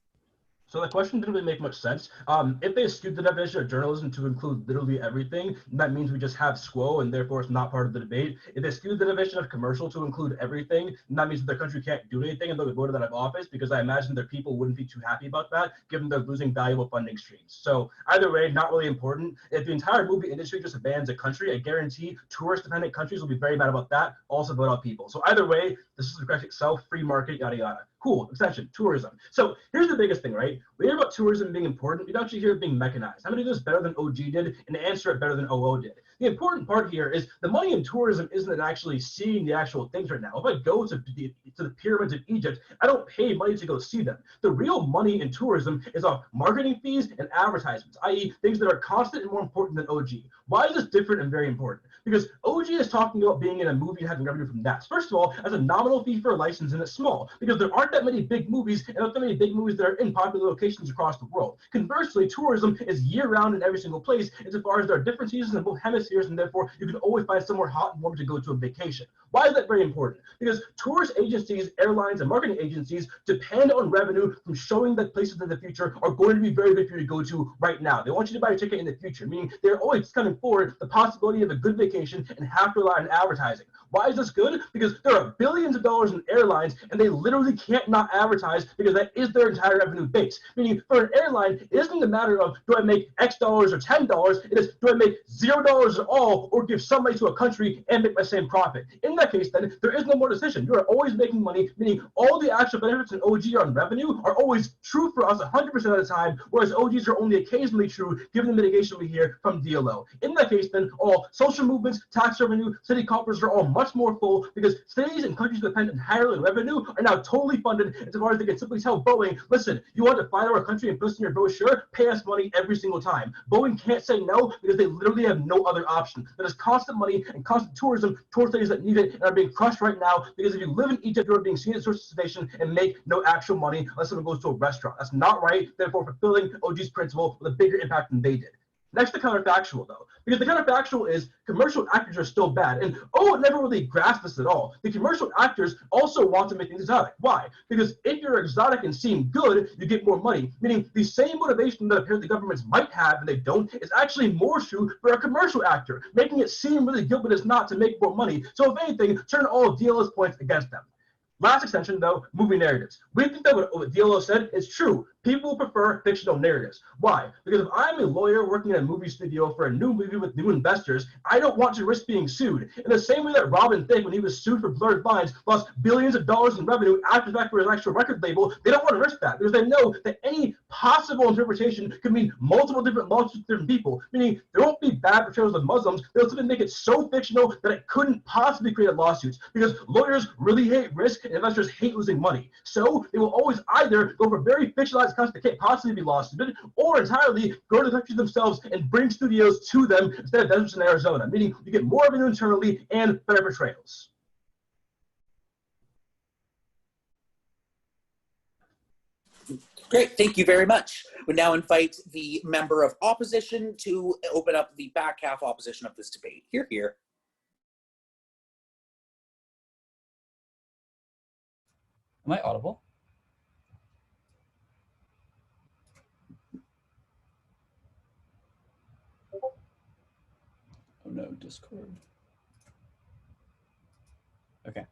So the question didn't really make much sense. If they skewed the definition of journalism to include literally everything, that means we just have SQUO and therefore it's not part of the debate. If they skewed the definition of commercial to include everything, that means that their country can't do anything and they'll be voted out of office, because I imagine their people wouldn't be too happy about that, given they're losing valuable funding streams. So either way, not really important. If the entire movie industry just abandons a country, I guarantee tourist-dependent countries will be very mad about that, also vote out people. So either way, this is the correct itself, free market, yada yada. Cool, extension, tourism. So here's the biggest thing, right? We hear about tourism being important. We don't actually hear it being mechanized. How many do this better than OG did and answer it better than OO did? The important part here is the money in tourism isn't actually seeing the actual things right now. If I go to the pyramids of Egypt, I don't pay money to go see them. The real money in tourism is off marketing fees and advertisements, i.e. things that are constant and more important than OG. Why is this different and very important? Because OG is talking about being in a movie and having revenue from that. First of all, as a nominal fee for a license, and it's small, because there aren't that many big movies and not that many big movies that are in popular locations across the world. Conversely, tourism is year-round in every single place, insofar as there are different seasons in both hemispheres, and therefore you can always find somewhere hot and warm to go to a vacation. Why is that very important? Because tourist agencies, airlines, and marketing agencies depend on revenue from showing that places in the future are going to be very good for you to go to right now. They want you to buy a ticket in the future, meaning they're always coming forward the possibility of a good vacation and have to rely on advertising. Why is this good? Because there are billions of dollars in airlines and they literally can't not advertise, because that is their entire revenue base. Meaning for an airline, it isn't a matter of do I make X dollars or $10, it is do I make $0 at all or give some money to a country and make my same profit. In that case, then there is no more decision. You are always making money, meaning all the actual benefits in OG on revenue are always true for us 100% of the time, whereas OGs are only occasionally true given the mitigation we hear from DLO. In that case, then all social movements, tax revenue, city coffers are all much more full, because cities and countries that depend entirely on revenue are now totally funded insofar as they can simply tell Boeing, listen, you want to fly to our country and post in your brochure, pay us money every single time. Boeing can't say no because they literally have no other option. That is constant money and constant tourism towards cities that need it and are being crushed right now, because if you live in Egypt, you're being seen as a source of starvation and make no actual money unless someone goes to a restaurant. That's not right, therefore fulfilling OG's principle with a bigger impact than they did. Next, the counterfactual, though, because the counterfactual is commercial actors are still bad. And never really grasped this at all. The commercial actors also want to make things exotic. Why? Because if you're exotic and seem good, you get more money. Meaning the same motivation that apparently governments might have and they don't is actually more true for a commercial actor, making it seem really good, but it's not, to make more money. So if anything, turn all of DLO's points against them. Last extension, though, movie narratives. We think that what DLO said is true. People prefer fictional narratives. Why? Because if I'm a lawyer working in a movie studio for a new movie with new investors, I don't want to risk being sued. In the same way that Robin Thicke, when he was sued for Blurred Lines, lost billions of dollars in revenue after the fact for his actual record label, they don't want to risk that because they know that any possible interpretation could mean multiple different people, meaning there won't be bad portrayals of Muslims. They'll simply make it so fictional that it couldn't possibly create lawsuits because lawyers really hate risk and investors hate losing money. So they will always either go for very fictionalized content that can't possibly be lawsuited, or entirely go to the countries themselves and bring studios to them instead of deserts in Arizona, meaning you get more revenue internally and better portrayals. Great, thank you very much. We now invite the member of opposition to open up the back half opposition of this debate. Hear, hear. Am I audible? Oh no, Discord. Okay.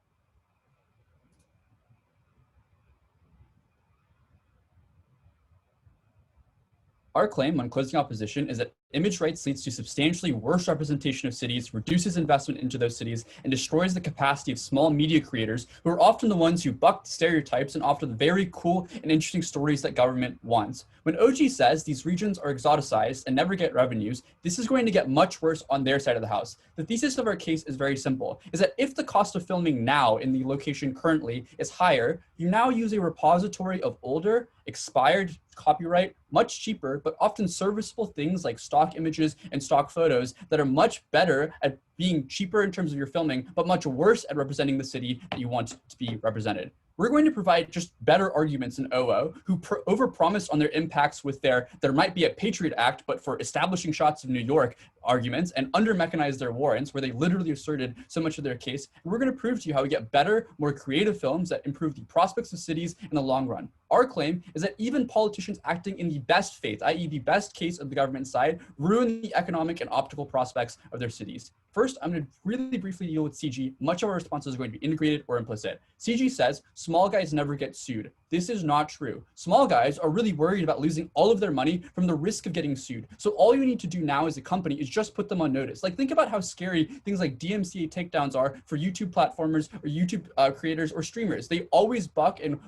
Our claim on closing opposition is that image rights leads to substantially worse representation of cities, reduces investment into those cities, and destroys the capacity of small media creators who are often the ones who buck stereotypes and offer the very cool and interesting stories that government wants. When OG says these regions are exoticized and never get revenues, this is going to get much worse on their side of the house. The thesis of our case is very simple, is that if the cost of filming now in the location currently is higher, you now use a repository of older, expired copyright, much cheaper, but often serviceable things like stock images and stock photos that are much better at being cheaper in terms of your filming, but much worse at representing the city that you want to be represented. We're going to provide just better arguments than OO, who overpromised on their impacts with there might be a Patriot Act, but for establishing shots of New York arguments, and under-mechanized their warrants, where they literally asserted so much of their case. And we're going to prove to you how we get better, more creative films that improve the prospects of cities in the long run. Our claim is that even politicians acting in the best faith, i.e. the best case of the government side, ruin the economic and optical prospects of their cities. First, I'm going to really briefly deal with CG. Much of our responses are going to be integrated or implicit. CG says, small guys never get sued. This is not true. Small guys are really worried about losing all of their money from the risk of getting sued. So all you need to do now as a company is just put them on notice. Like, think about how scary things like DMCA takedowns are for YouTube platformers or YouTube creators or streamers. They always buck and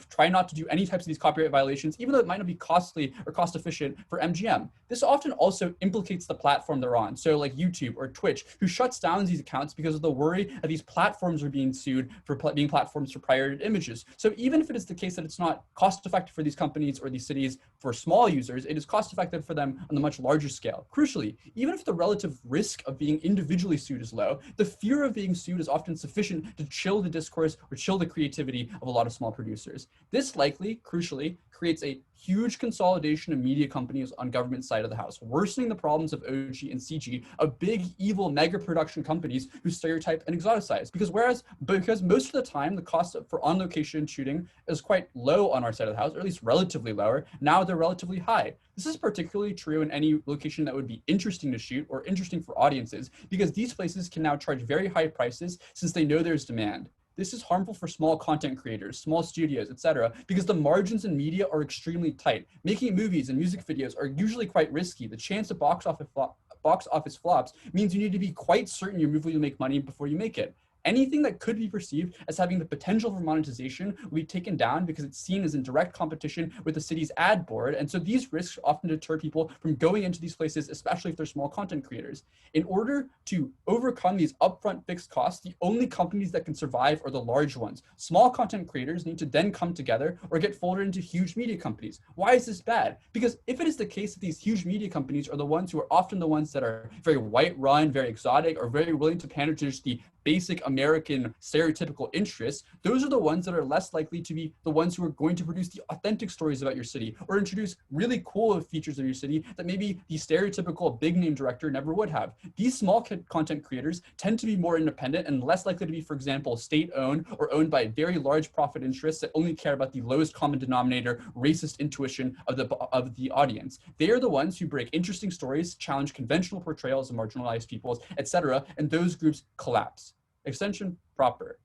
try not to do any types of these copyright violations, even though it might not be costly or cost efficient for MGM. This often also implicates the platform they're on. So like YouTube or Twitch, who shuts down these accounts because of the worry that these platforms are being sued for being platforms for pirated images. So even if it is the case that it's not cost effective for these companies or these cities for small users, it is cost effective for them on the much larger scale. Crucially, even if the relative risk of being individually sued is low, the fear of being sued is often sufficient to chill the discourse or chill the creativity of a lot of small producers. This likely, crucially, creates a huge consolidation of media companies on government side of the house, worsening the problems of OG and CG, of big, evil, mega production companies who stereotype and exoticize. Because most of the time, the cost for on-location shooting is quite low on our side of the house, or at least relatively lower. Now they're relatively high. This is particularly true in any location that would be interesting to shoot or interesting for audiences, because these places can now charge very high prices since they know there's demand. This is harmful for small content creators, small studios, etc., because the margins in media are extremely tight. Making movies and music videos are usually quite risky. The chance of box office flops means you need to be quite certain your movie will make money before you make it. Anything that could be perceived as having the potential for monetization will be taken down because it's seen as in direct competition with the city's ad board. And so these risks often deter people from going into these places, especially if they're small content creators. In order to overcome these upfront fixed costs, the only companies that can survive are the large ones. Small content creators need to then come together or get folded into huge media companies. Why is this bad? Because if it is the case that these huge media companies are the ones who are often the ones that are very white run, very exotic, or very willing to pander to just the basic American stereotypical interests, those are the ones that are less likely to be the ones who are going to produce the authentic stories about your city or introduce really cool features of your city that maybe the stereotypical big name director never would have. These small content creators tend to be more independent and less likely to be, for example, state-owned or owned by very large profit interests that only care about the lowest common denominator, racist intuition of the audience. They are the ones who break interesting stories, challenge conventional portrayals of marginalized peoples, etc., and those groups collapse. Extension proper.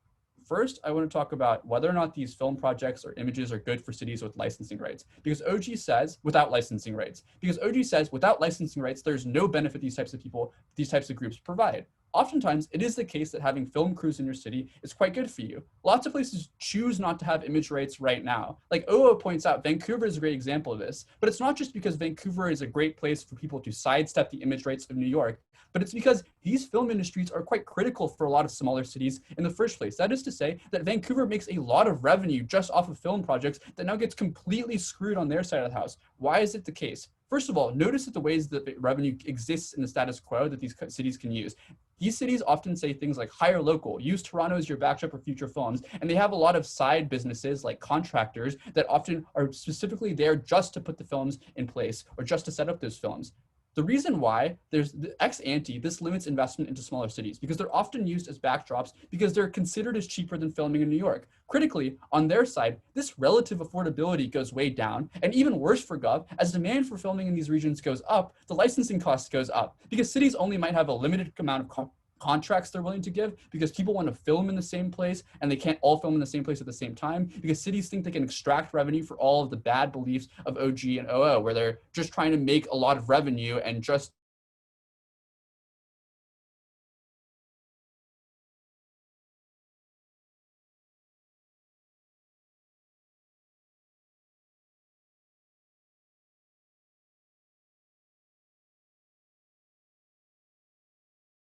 First, I want to talk about whether or not these film projects or images are good for cities with licensing rights. Because OG says without licensing rights. Because OG says without licensing rights, there's no benefit these types of people, these types of groups provide. Oftentimes, it is the case that having film crews in your city is quite good for you. Lots of places choose not to have image rights right now. Like OO points out, Vancouver is a great example of this, but it's not just because Vancouver is a great place for people to sidestep the image rights of New York, but it's because these film industries are quite critical for a lot of smaller cities in the first place. That is to say that Vancouver makes a lot of revenue just off of film projects that now gets completely screwed on their side of the house. Why is it the case? First of all, notice that the ways that the revenue exists in the status quo that these cities can use. These cities often say things like hire local, use Toronto as your backdrop for future films, and they have a lot of side businesses like contractors that often are specifically there just to put the films in place or just to set up those films. The reason why there's the ex ante, this limits investment into smaller cities because they're often used as backdrops because they're considered as cheaper than filming in New York. Critically, on their side, this relative affordability goes way down, and even worse for Gov, as demand for filming in these regions goes up, the licensing cost goes up because cities only might have a limited amount of contracts they're willing to give because people want to film in the same place and they can't all film in the same place at the same time because cities think they can extract revenue for all of the bad beliefs of OG and OO where they're just trying to make a lot of revenue and just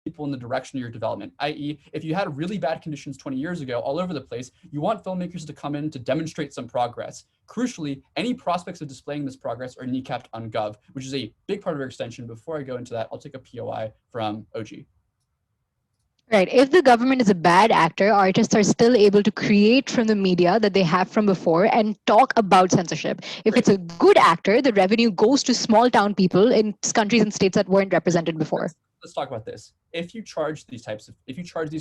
people in the direction of your development, i.e. if you had really bad conditions 20 years ago all over the place, you want filmmakers to come in to demonstrate some progress. Crucially, any prospects of displaying this progress are kneecapped on Gov, which is a big part of our extension. Before I go into that, I'll take a POI from OG. Right. If the government is a bad actor, artists are still able to create from the media that they have from before and talk about censorship. If it's a good actor, the revenue goes to small town people in countries and states that weren't represented before. Let's talk about this. If you charge these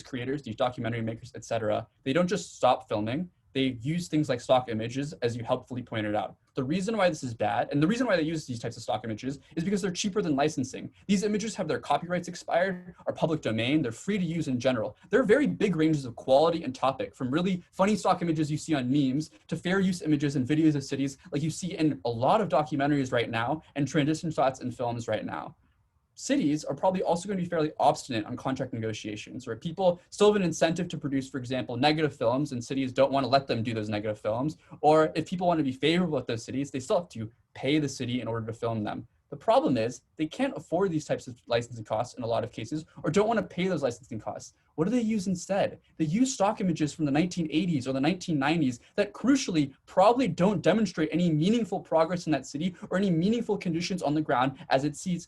creators, these documentary makers, etc., they don't just stop filming. They use things like stock images, as you helpfully pointed out. The reason why this is bad, and the reason why they use these types of stock images, is because they're cheaper than licensing. These images have their copyrights expired, are public domain, they're free to use in general. There are very big ranges of quality and topic, from really funny stock images you see on memes to fair use images and videos of cities like you see in a lot of documentaries right now and transition shots in films right now. Cities are probably also going to be fairly obstinate on contract negotiations, where people still have an incentive to produce, for example, negative films, and cities don't want to let them do those negative films. Or if people want to be favorable at those cities, they still have to pay the city in order to film them. The problem is they can't afford these types of licensing costs in a lot of cases, or don't want to pay those licensing costs. What do they use instead? They use stock images from the 1980s or the 1990s that crucially probably don't demonstrate any meaningful progress in that city or any meaningful conditions on the ground as it sees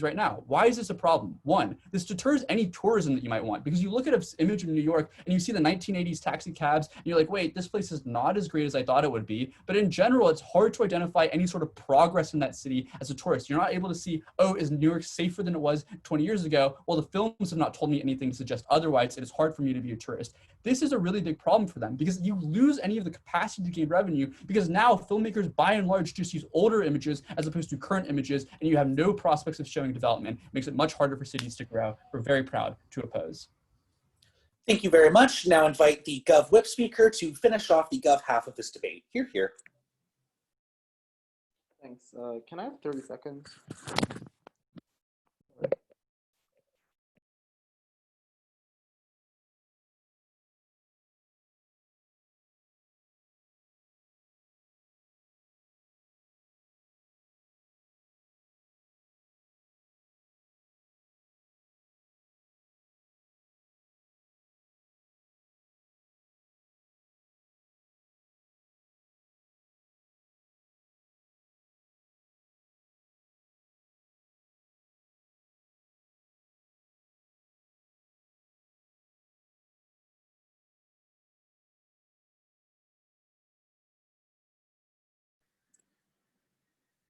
right now. Why is this a problem? One, this deters any tourism that you might want because you look at an image of New York and you see the 1980s taxi cabs and you're like, wait, this place is not as great as I thought it would be. But in general, it's hard to identify any sort of progress in that city as a tourist. You're not able to see, oh, is New York safer than it was 20 years ago? Well, the films have not told me anything to suggest otherwise. It is hard for me to be a tourist. This is a really big problem for them because you lose any of the capacity to gain revenue because now filmmakers by and large just use older images as opposed to current images, and you have no prospects of showing development. It makes it much harder for cities to grow. We're very proud to oppose. Thank you very much. Now invite the Gov Whip speaker to finish off the Gov half of this debate. Here. Thanks. Can I have 30 seconds?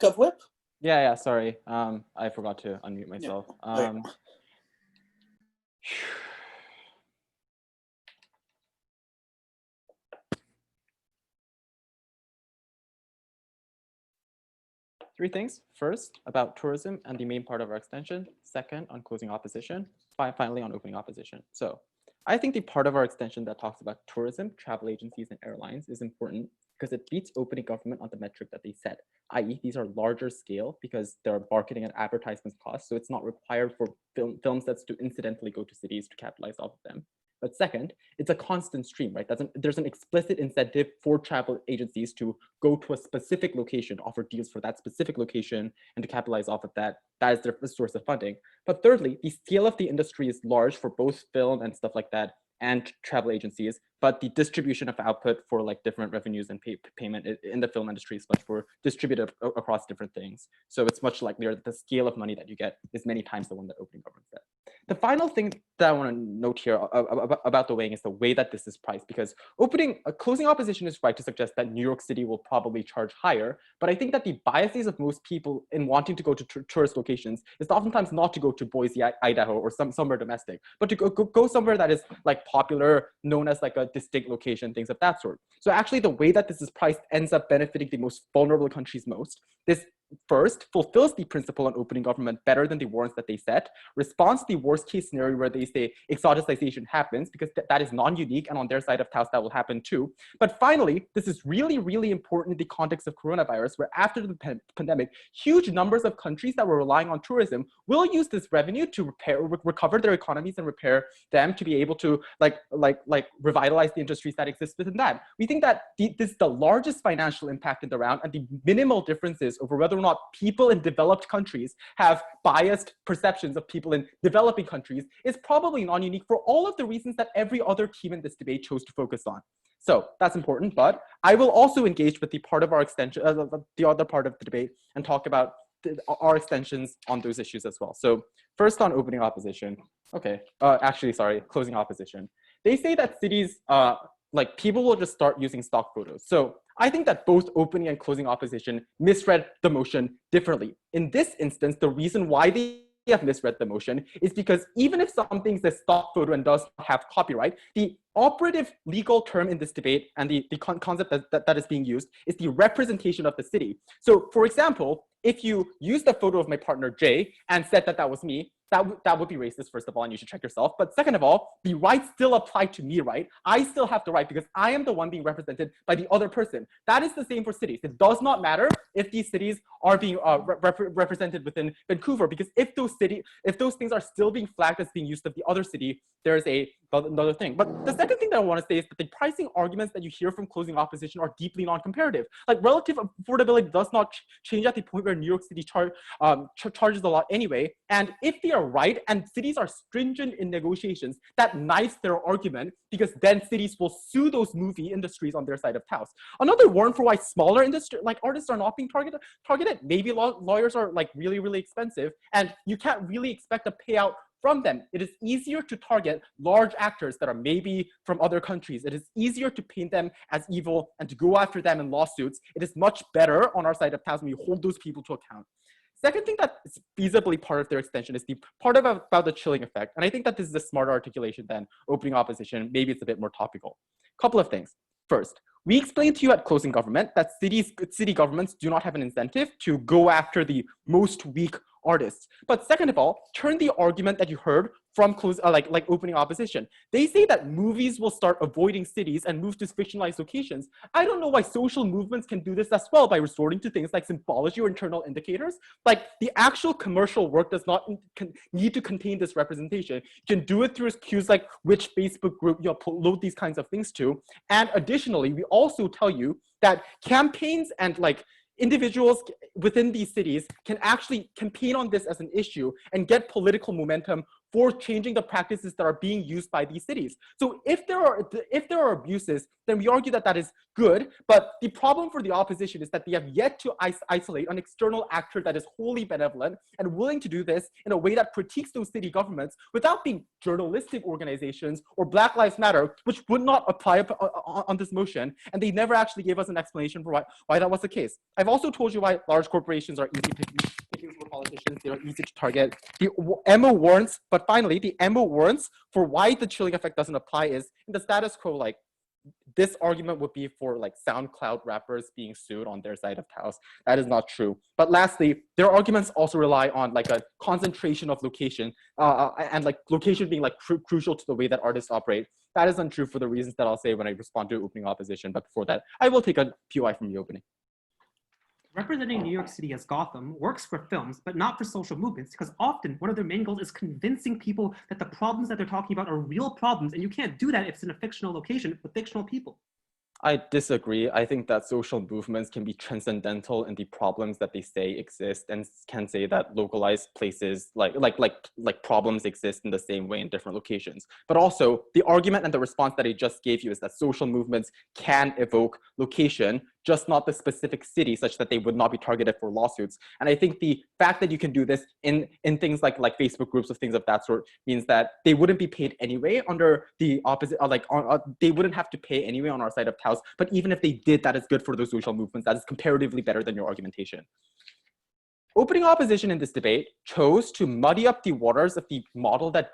GovWhip? Yeah, sorry. I forgot to unmute myself. Yeah. Three things. First, about tourism and the main part of our extension. Second, on closing opposition. Finally, on opening opposition. So I think the part of our extension that talks about tourism, travel agencies, and airlines is important because it beats opening government on the metric that they set, i.e. these are larger scale because they're marketing and advertisements costs, so it's not required for film sets to incidentally go to cities to capitalize off of them. But second, it's a constant stream, right? There's an explicit incentive for travel agencies to go to a specific location, offer deals for that specific location, and to capitalize off of that. That is their source of funding. But thirdly, the scale of the industry is large for both film and stuff like that, and travel agencies, but the distribution of output for like different revenues and payment in the film industry is much more distributed across different things. So it's much likelier that the scale of money that you get is many times the one that opening government set. The final thing that I want to note here about the weighing is the way that this is priced, because closing opposition is right to suggest that New York City will probably charge higher, but I think that the biases of most people in wanting to go to tourist locations is oftentimes not to go to Boise, Idaho, or somewhere domestic, but to go somewhere that is like popular, known as like a distinct location, things of that sort. So actually the way that this is priced ends up benefiting the most vulnerable countries most. This first fulfills the principle on opening government better than the warrants that they set, responds to the worst case scenario where they say exoticization happens, because that is non-unique, and on their side of house that will happen too. But finally, this is really, really important in the context of coronavirus, where after the pandemic, huge numbers of countries that were relying on tourism will use this revenue to recover their economies and repair them to be able to like revitalize the industries that exist within that. We think that this is the largest financial impact in the round, and the minimal differences over whether or not people in developed countries have biased perceptions of people in developing countries is probably non-unique for all of the reasons that every other team in this debate chose to focus on. So that's important, but I will also engage with the part of our extension, the other part of the debate, and talk about our extensions on those issues as well. So first on opening opposition. Okay, closing opposition. They say that cities, like people will just start using stock photos. So I think that both opening and closing opposition misread the motion differently. In this instance, the reason why they have misread the motion is because even if something is a stock photo and does not have copyright, the operative legal term in this debate and the concept that is being used is the representation of the city. So for example, if you used a photo of my partner Jay and said that was me, that would be racist, first of all, and you should check yourself. But second of all, the rights still apply to me, right? I still have the right because I am the one being represented by the other person. That is the same for cities. It does not matter if these cities are being represented within Vancouver, because if those things are still being flagged as being used of the other city, there's another thing. But the second thing that I want to say is that the pricing arguments that you hear from closing opposition are deeply non-comparative. Like relative affordability does not change at the point where New York City charges a lot anyway. And if they are right and cities are stringent in negotiations, that knives their argument, because then cities will sue those movie industries on their side of house. Another warrant for why smaller industry like artists are not being targeted. Maybe lawyers are like really, really expensive, and you can't really expect a payout from them. It is easier to target large actors that are maybe from other countries. It is easier to paint them as evil and to go after them in lawsuits. It is much better on our side of house when we hold those people to account. Second thing that is feasibly part of their extension is the part about the chilling effect. And I think that this is a smarter articulation than opening opposition. Maybe it's a bit more topical. Couple of things. First, we explained to you at closing government that city governments do not have an incentive to go after the most weak artists. But second of all, turn the argument that you heard from opening opposition. They say that movies will start avoiding cities and move to fictionalized locations. I don't know why social movements can do this as well by resorting to things like symbology or internal indicators. Like the actual commercial work does not need to contain this representation. You can do it through cues like which Facebook group you upload these kinds of things to. And additionally, we also tell you that campaigns and individuals within these cities can actually campaign on this as an issue and get political momentum for changing the practices that are being used by these cities. So if there are abuses, then we argue that that is good. But the problem for the opposition is that they have yet to isolate an external actor that is wholly benevolent and willing to do this in a way that critiques those city governments without being journalistic organizations or Black Lives Matter, which would not apply on this motion. And they never actually gave us an explanation for why that was the case. I've also told you why large corporations are easy pickings for politicians. They are easy to target. The MO warrants, but finally, the MO warrants for why the chilling effect doesn't apply is in the status quo, like, this argument would be for like SoundCloud rappers being sued on their side of the house. That is not true. But lastly, their arguments also rely on like a concentration of location and like location being like crucial to the way that artists operate. That is untrue for the reasons that I'll say when I respond to opening opposition. But before that, I will take a POI from the opening. Representing New York City as Gotham works for films, but not for social movements, because often one of their main goals is convincing people that the problems that they're talking about are real problems, and you can't do that if it's in a fictional location with fictional people. I disagree. I think that social movements can be transcendental in the problems that they say exist, and can say that localized places like problems exist in the same way in different locations. But also the argument and the response that I just gave you is that social movements can evoke location, just not the specific city, such that they would not be targeted for lawsuits. And I think the fact that you can do this in things like Facebook groups of things of that sort means that they wouldn't be paid anyway under the opposite, they wouldn't have to pay anyway on our side of the house. But even if they did, that is good for those social movements. That is comparatively better than your argumentation. Opening opposition in this debate chose to muddy up the waters of the model that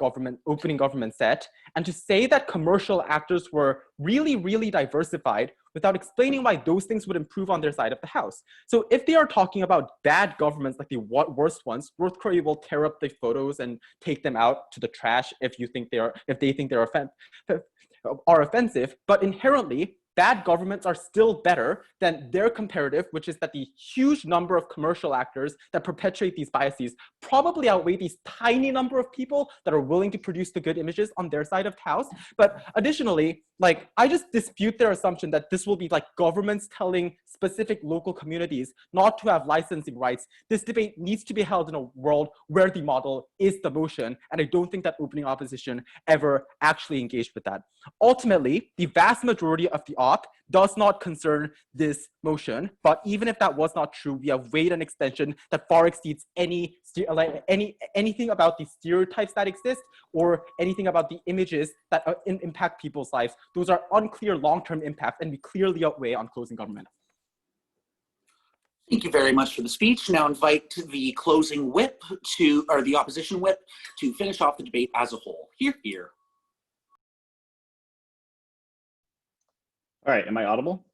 opening government set, and to say that commercial actors were really, really diversified without explaining why those things would improve on their side of the house. So if they are talking about bad governments, like the worst ones, North Korea will tear up the photos and take them out to the trash if they think they're offensive. But inherently, bad governments are still better than their comparative, which is that the huge number of commercial actors that perpetuate these biases probably outweigh these tiny number of people that are willing to produce the good images on their side of the house. But additionally, like, I just dispute their assumption that this will be like governments telling specific local communities not to have licensing rights. This debate needs to be held in a world where the model is the motion, and I don't think that opening opposition ever actually engaged with that. Ultimately, the vast majority of the op does not concern this motion, but even if that was not true, we have weighed an extension that far exceeds anything about the stereotypes that exist or anything about the images that impact people's lives. Those are unclear long-term impacts, and we clearly outweigh on closing government. Thank you very much for the speech. Now invite the closing whip or the opposition whip to finish off the debate as a whole. Hear, hear. All right, am I audible?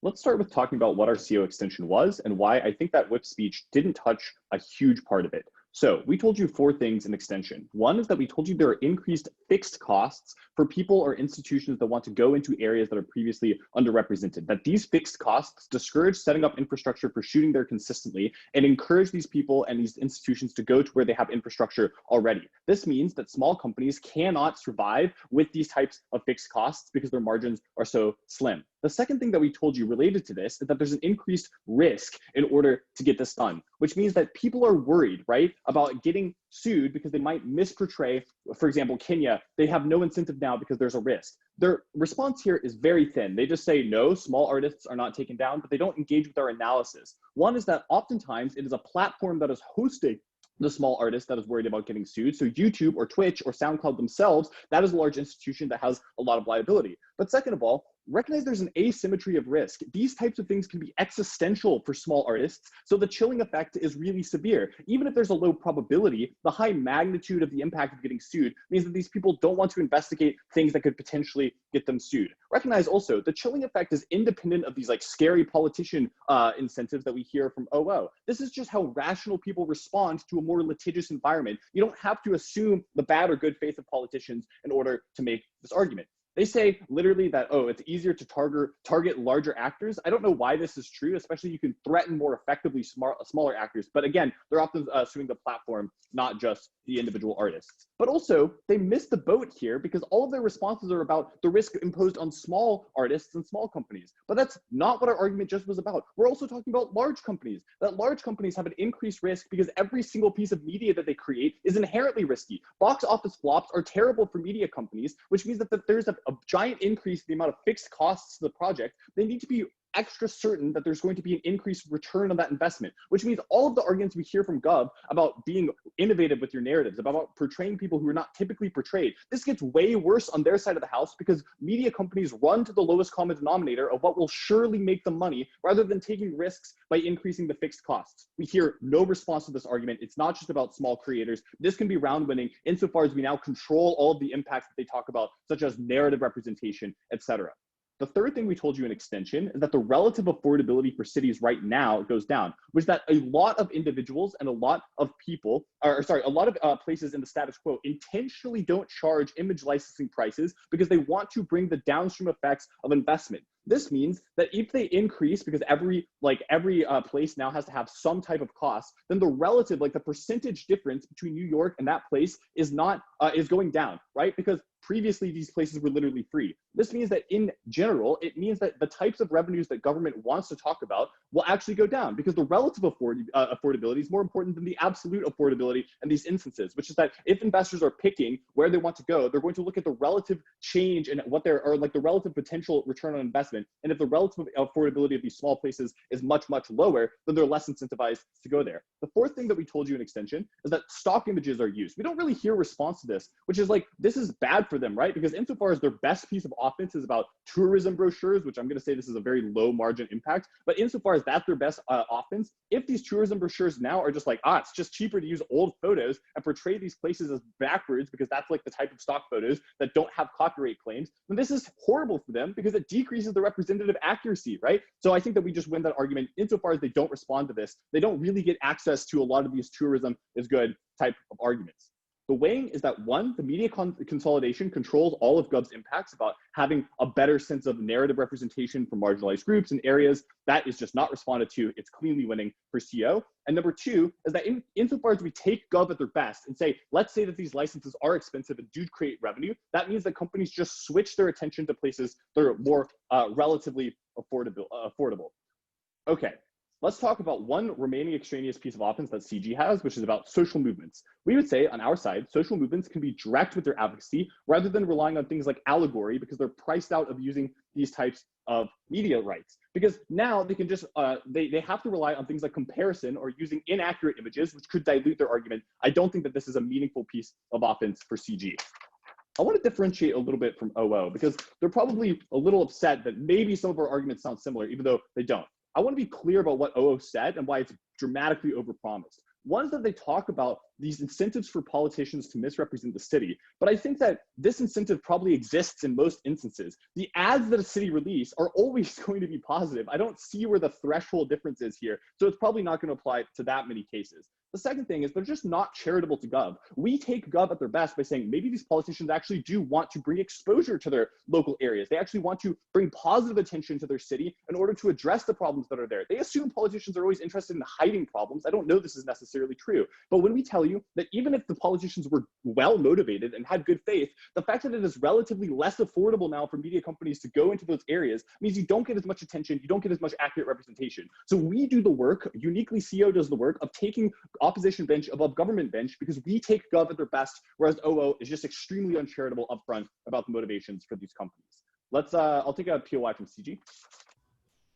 Let's start with talking about what our CO extension was and why I think that whip speech didn't touch a huge part of it. So we told you 4 things in extension. One is that we told you there are increased fixed costs for people or institutions that want to go into areas that are previously underrepresented, that these fixed costs discourage setting up infrastructure for shooting there consistently and encourage these people and these institutions to go to where they have infrastructure already. This means that small companies cannot survive with these types of fixed costs because their margins are so slim. The second thing that we told you related to this is that there's an increased risk in order to get this done, which means that people are worried, right, about getting sued because they might misportray, for example, Kenya. They have no incentive now because there's a risk. Their response here is very thin. They just say, no, small artists are not taken down, but they don't engage with our analysis. One is that oftentimes it is a platform that is hosting the small artist that is worried about getting sued. So YouTube or Twitch or SoundCloud themselves, that is a large institution that has a lot of liability. But second of all, recognize there's an asymmetry of risk. These types of things can be existential for small artists, so the chilling effect is really severe. Even if there's a low probability, the high magnitude of the impact of getting sued means that these people don't want to investigate things that could potentially get them sued. Recognize also, the chilling effect is independent of these like scary politician incentives that we hear from OO. This is just how rational people respond to a more litigious environment. You don't have to assume the bad or good faith of politicians in order to make this argument. They say literally that, oh, it's easier to target larger actors. I don't know why this is true, especially you can threaten more effectively smaller actors. But again, they're often suing the platform, not just the individual artists. But also, they missed the boat here because all of their responses are about the risk imposed on small artists and small companies. But that's not what our argument just was about. We're also talking about large companies, that large companies have an increased risk because every single piece of media that they create is inherently risky. Box office flops are terrible for media companies, which means that there's a giant increase in the amount of fixed costs to the project. They need to be extra certain that there's going to be an increased return on that investment, which means all of the arguments we hear from Gov about being innovative with your narratives, about portraying people who are not typically portrayed, this gets way worse on their side of the house because media companies run to the lowest common denominator of what will surely make them money rather than taking risks by increasing the fixed costs. We hear no response to this argument. It's not just about small creators. This can be round winning insofar as we now control all of the impacts that they talk about, such as narrative representation, etc. The third thing we told you in extension is that the relative affordability for cities right now goes down, which is that a lot of individuals and a lot of people, a lot of places in the status quo intentionally don't charge image licensing prices because they want to bring the downstream effects of investment. This means that if they increase, because every place now has to have some type of cost, then the relative, the percentage difference between New York and that place is going down, right? Because previously these places were literally free. This means that in general, it means that the types of revenues that government wants to talk about will actually go down because the relative affordability is more important than the absolute affordability in these instances, which is that if investors are picking where they want to go, they're going to look at the relative change and the relative potential return on investment. And if the relative affordability of these small places is much, much lower, then they're less incentivized to go there. The fourth thing that we told you in extension is that stock images are used. We don't really hear response to this, which is this is bad for them, right? Because insofar as their best piece of offense is about tourism brochures, which I'm going to say this is a very low margin impact, but insofar as that's their best offense, if these tourism brochures now are just it's just cheaper to use old photos and portray these places as backwards because that's the type of stock photos that don't have copyright claims, then this is horrible for them because it decreases the representative accuracy, right? So I think that we just win that argument insofar as they don't respond to this. They don't really get access to a lot of these tourism is good type of arguments. The weighing is that one, the media consolidation controls all of Gov's impacts about having a better sense of narrative representation for marginalized groups and areas. That is just not responded to. It's cleanly winning for CO. And number two is that insofar as we take Gov at their best and say, let's say that these licenses are expensive and do create revenue, that means that companies just switch their attention to places that are more relatively affordable. Okay. Let's talk about one remaining extraneous piece of offense that CG has, which is about social movements. We would say on our side, social movements can be direct with their advocacy rather than relying on things like allegory because they're priced out of using these types of media rights. Because now they can just, they have to rely on things like comparison or using inaccurate images, which could dilute their argument. I don't think that this is a meaningful piece of offense for CG. I want to differentiate a little bit from OO because they're probably a little upset that maybe some of our arguments sound similar, even though they don't. I want to be clear about what OO said and why it's dramatically overpromised. One is that they talk about these incentives for politicians to misrepresent the city, but I think that this incentive probably exists in most instances. The ads that a city release are always going to be positive. I don't see where the threshold difference is here, so it's probably not going to apply to that many cases. The second thing is they're just not charitable to Gov. We take Gov at their best by saying maybe these politicians actually do want to bring exposure to their local areas. They actually want to bring positive attention to their city in order to address the problems that are there. They assume politicians are always interested in hiding problems. I don't know this is necessarily true. But when we tell you that even if the politicians were well motivated and had good faith, the fact that it is relatively less affordable now for media companies to go into those areas means you don't get as much attention, you don't get as much accurate representation. So we do the work, uniquely CO does the work of taking opposition bench above government bench because we take Gov at their best, whereas OO is just extremely uncharitable upfront about the motivations for these companies. I'll take a POI from CG.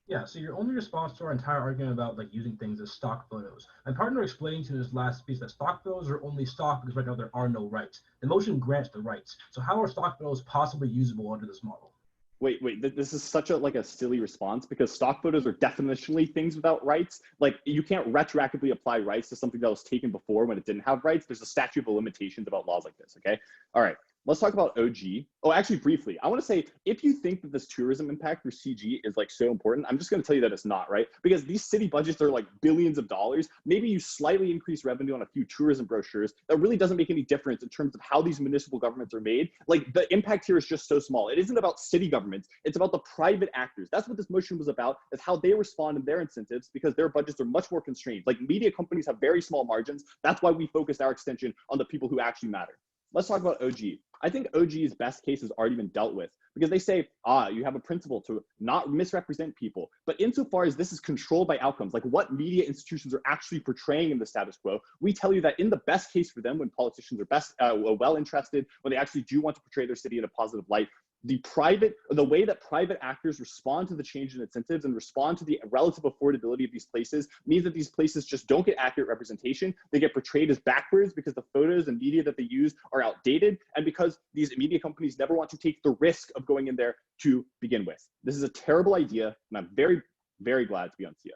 Yeah, so your only response to our entire argument about using things as stock photos. My partner explained to this last piece that stock photos are only stock because right now there are no rights. The motion grants the rights. So how are stock photos possibly usable under this model? Wait, this is such a silly response because stock photos are definitionally things without rights. You can't retroactively apply rights to something that was taken before when it didn't have rights. There's a statute of limitations about laws like this, okay? All right, Let's talk about OG. Oh, actually, briefly, I want to say, if you think that this tourism impact for CG is like so important, I'm just going to tell you that it's not, right? Because these city budgets are like billions of dollars. Maybe you slightly increase revenue on a few tourism brochures. That really doesn't make any difference in terms of how these municipal governments are made. Like, the impact here is just so small. It isn't about city governments. It's about the private actors. That's what this motion was about, is how they respond in their incentives, because their budgets are much more constrained. Like, media companies have very small margins. That's why we focused our extension on the people who actually matter. Let's talk about OG. I think OG's best case has already been dealt with, because they say, you have a principle to not misrepresent people. But insofar as this is controlled by outcomes, like what media institutions are actually portraying in the status quo, we tell you that in the best case for them, when politicians are well interested, when they actually do want to portray their city in a positive light, the way that private actors respond to the change in incentives and respond to the relative affordability of these places means that these places just don't get accurate representation. They get portrayed as backwards because the photos and media that they use are outdated, and because these media companies never want to take the risk of going in there to begin with. This is a terrible idea, and I'm very, very glad to be on CO.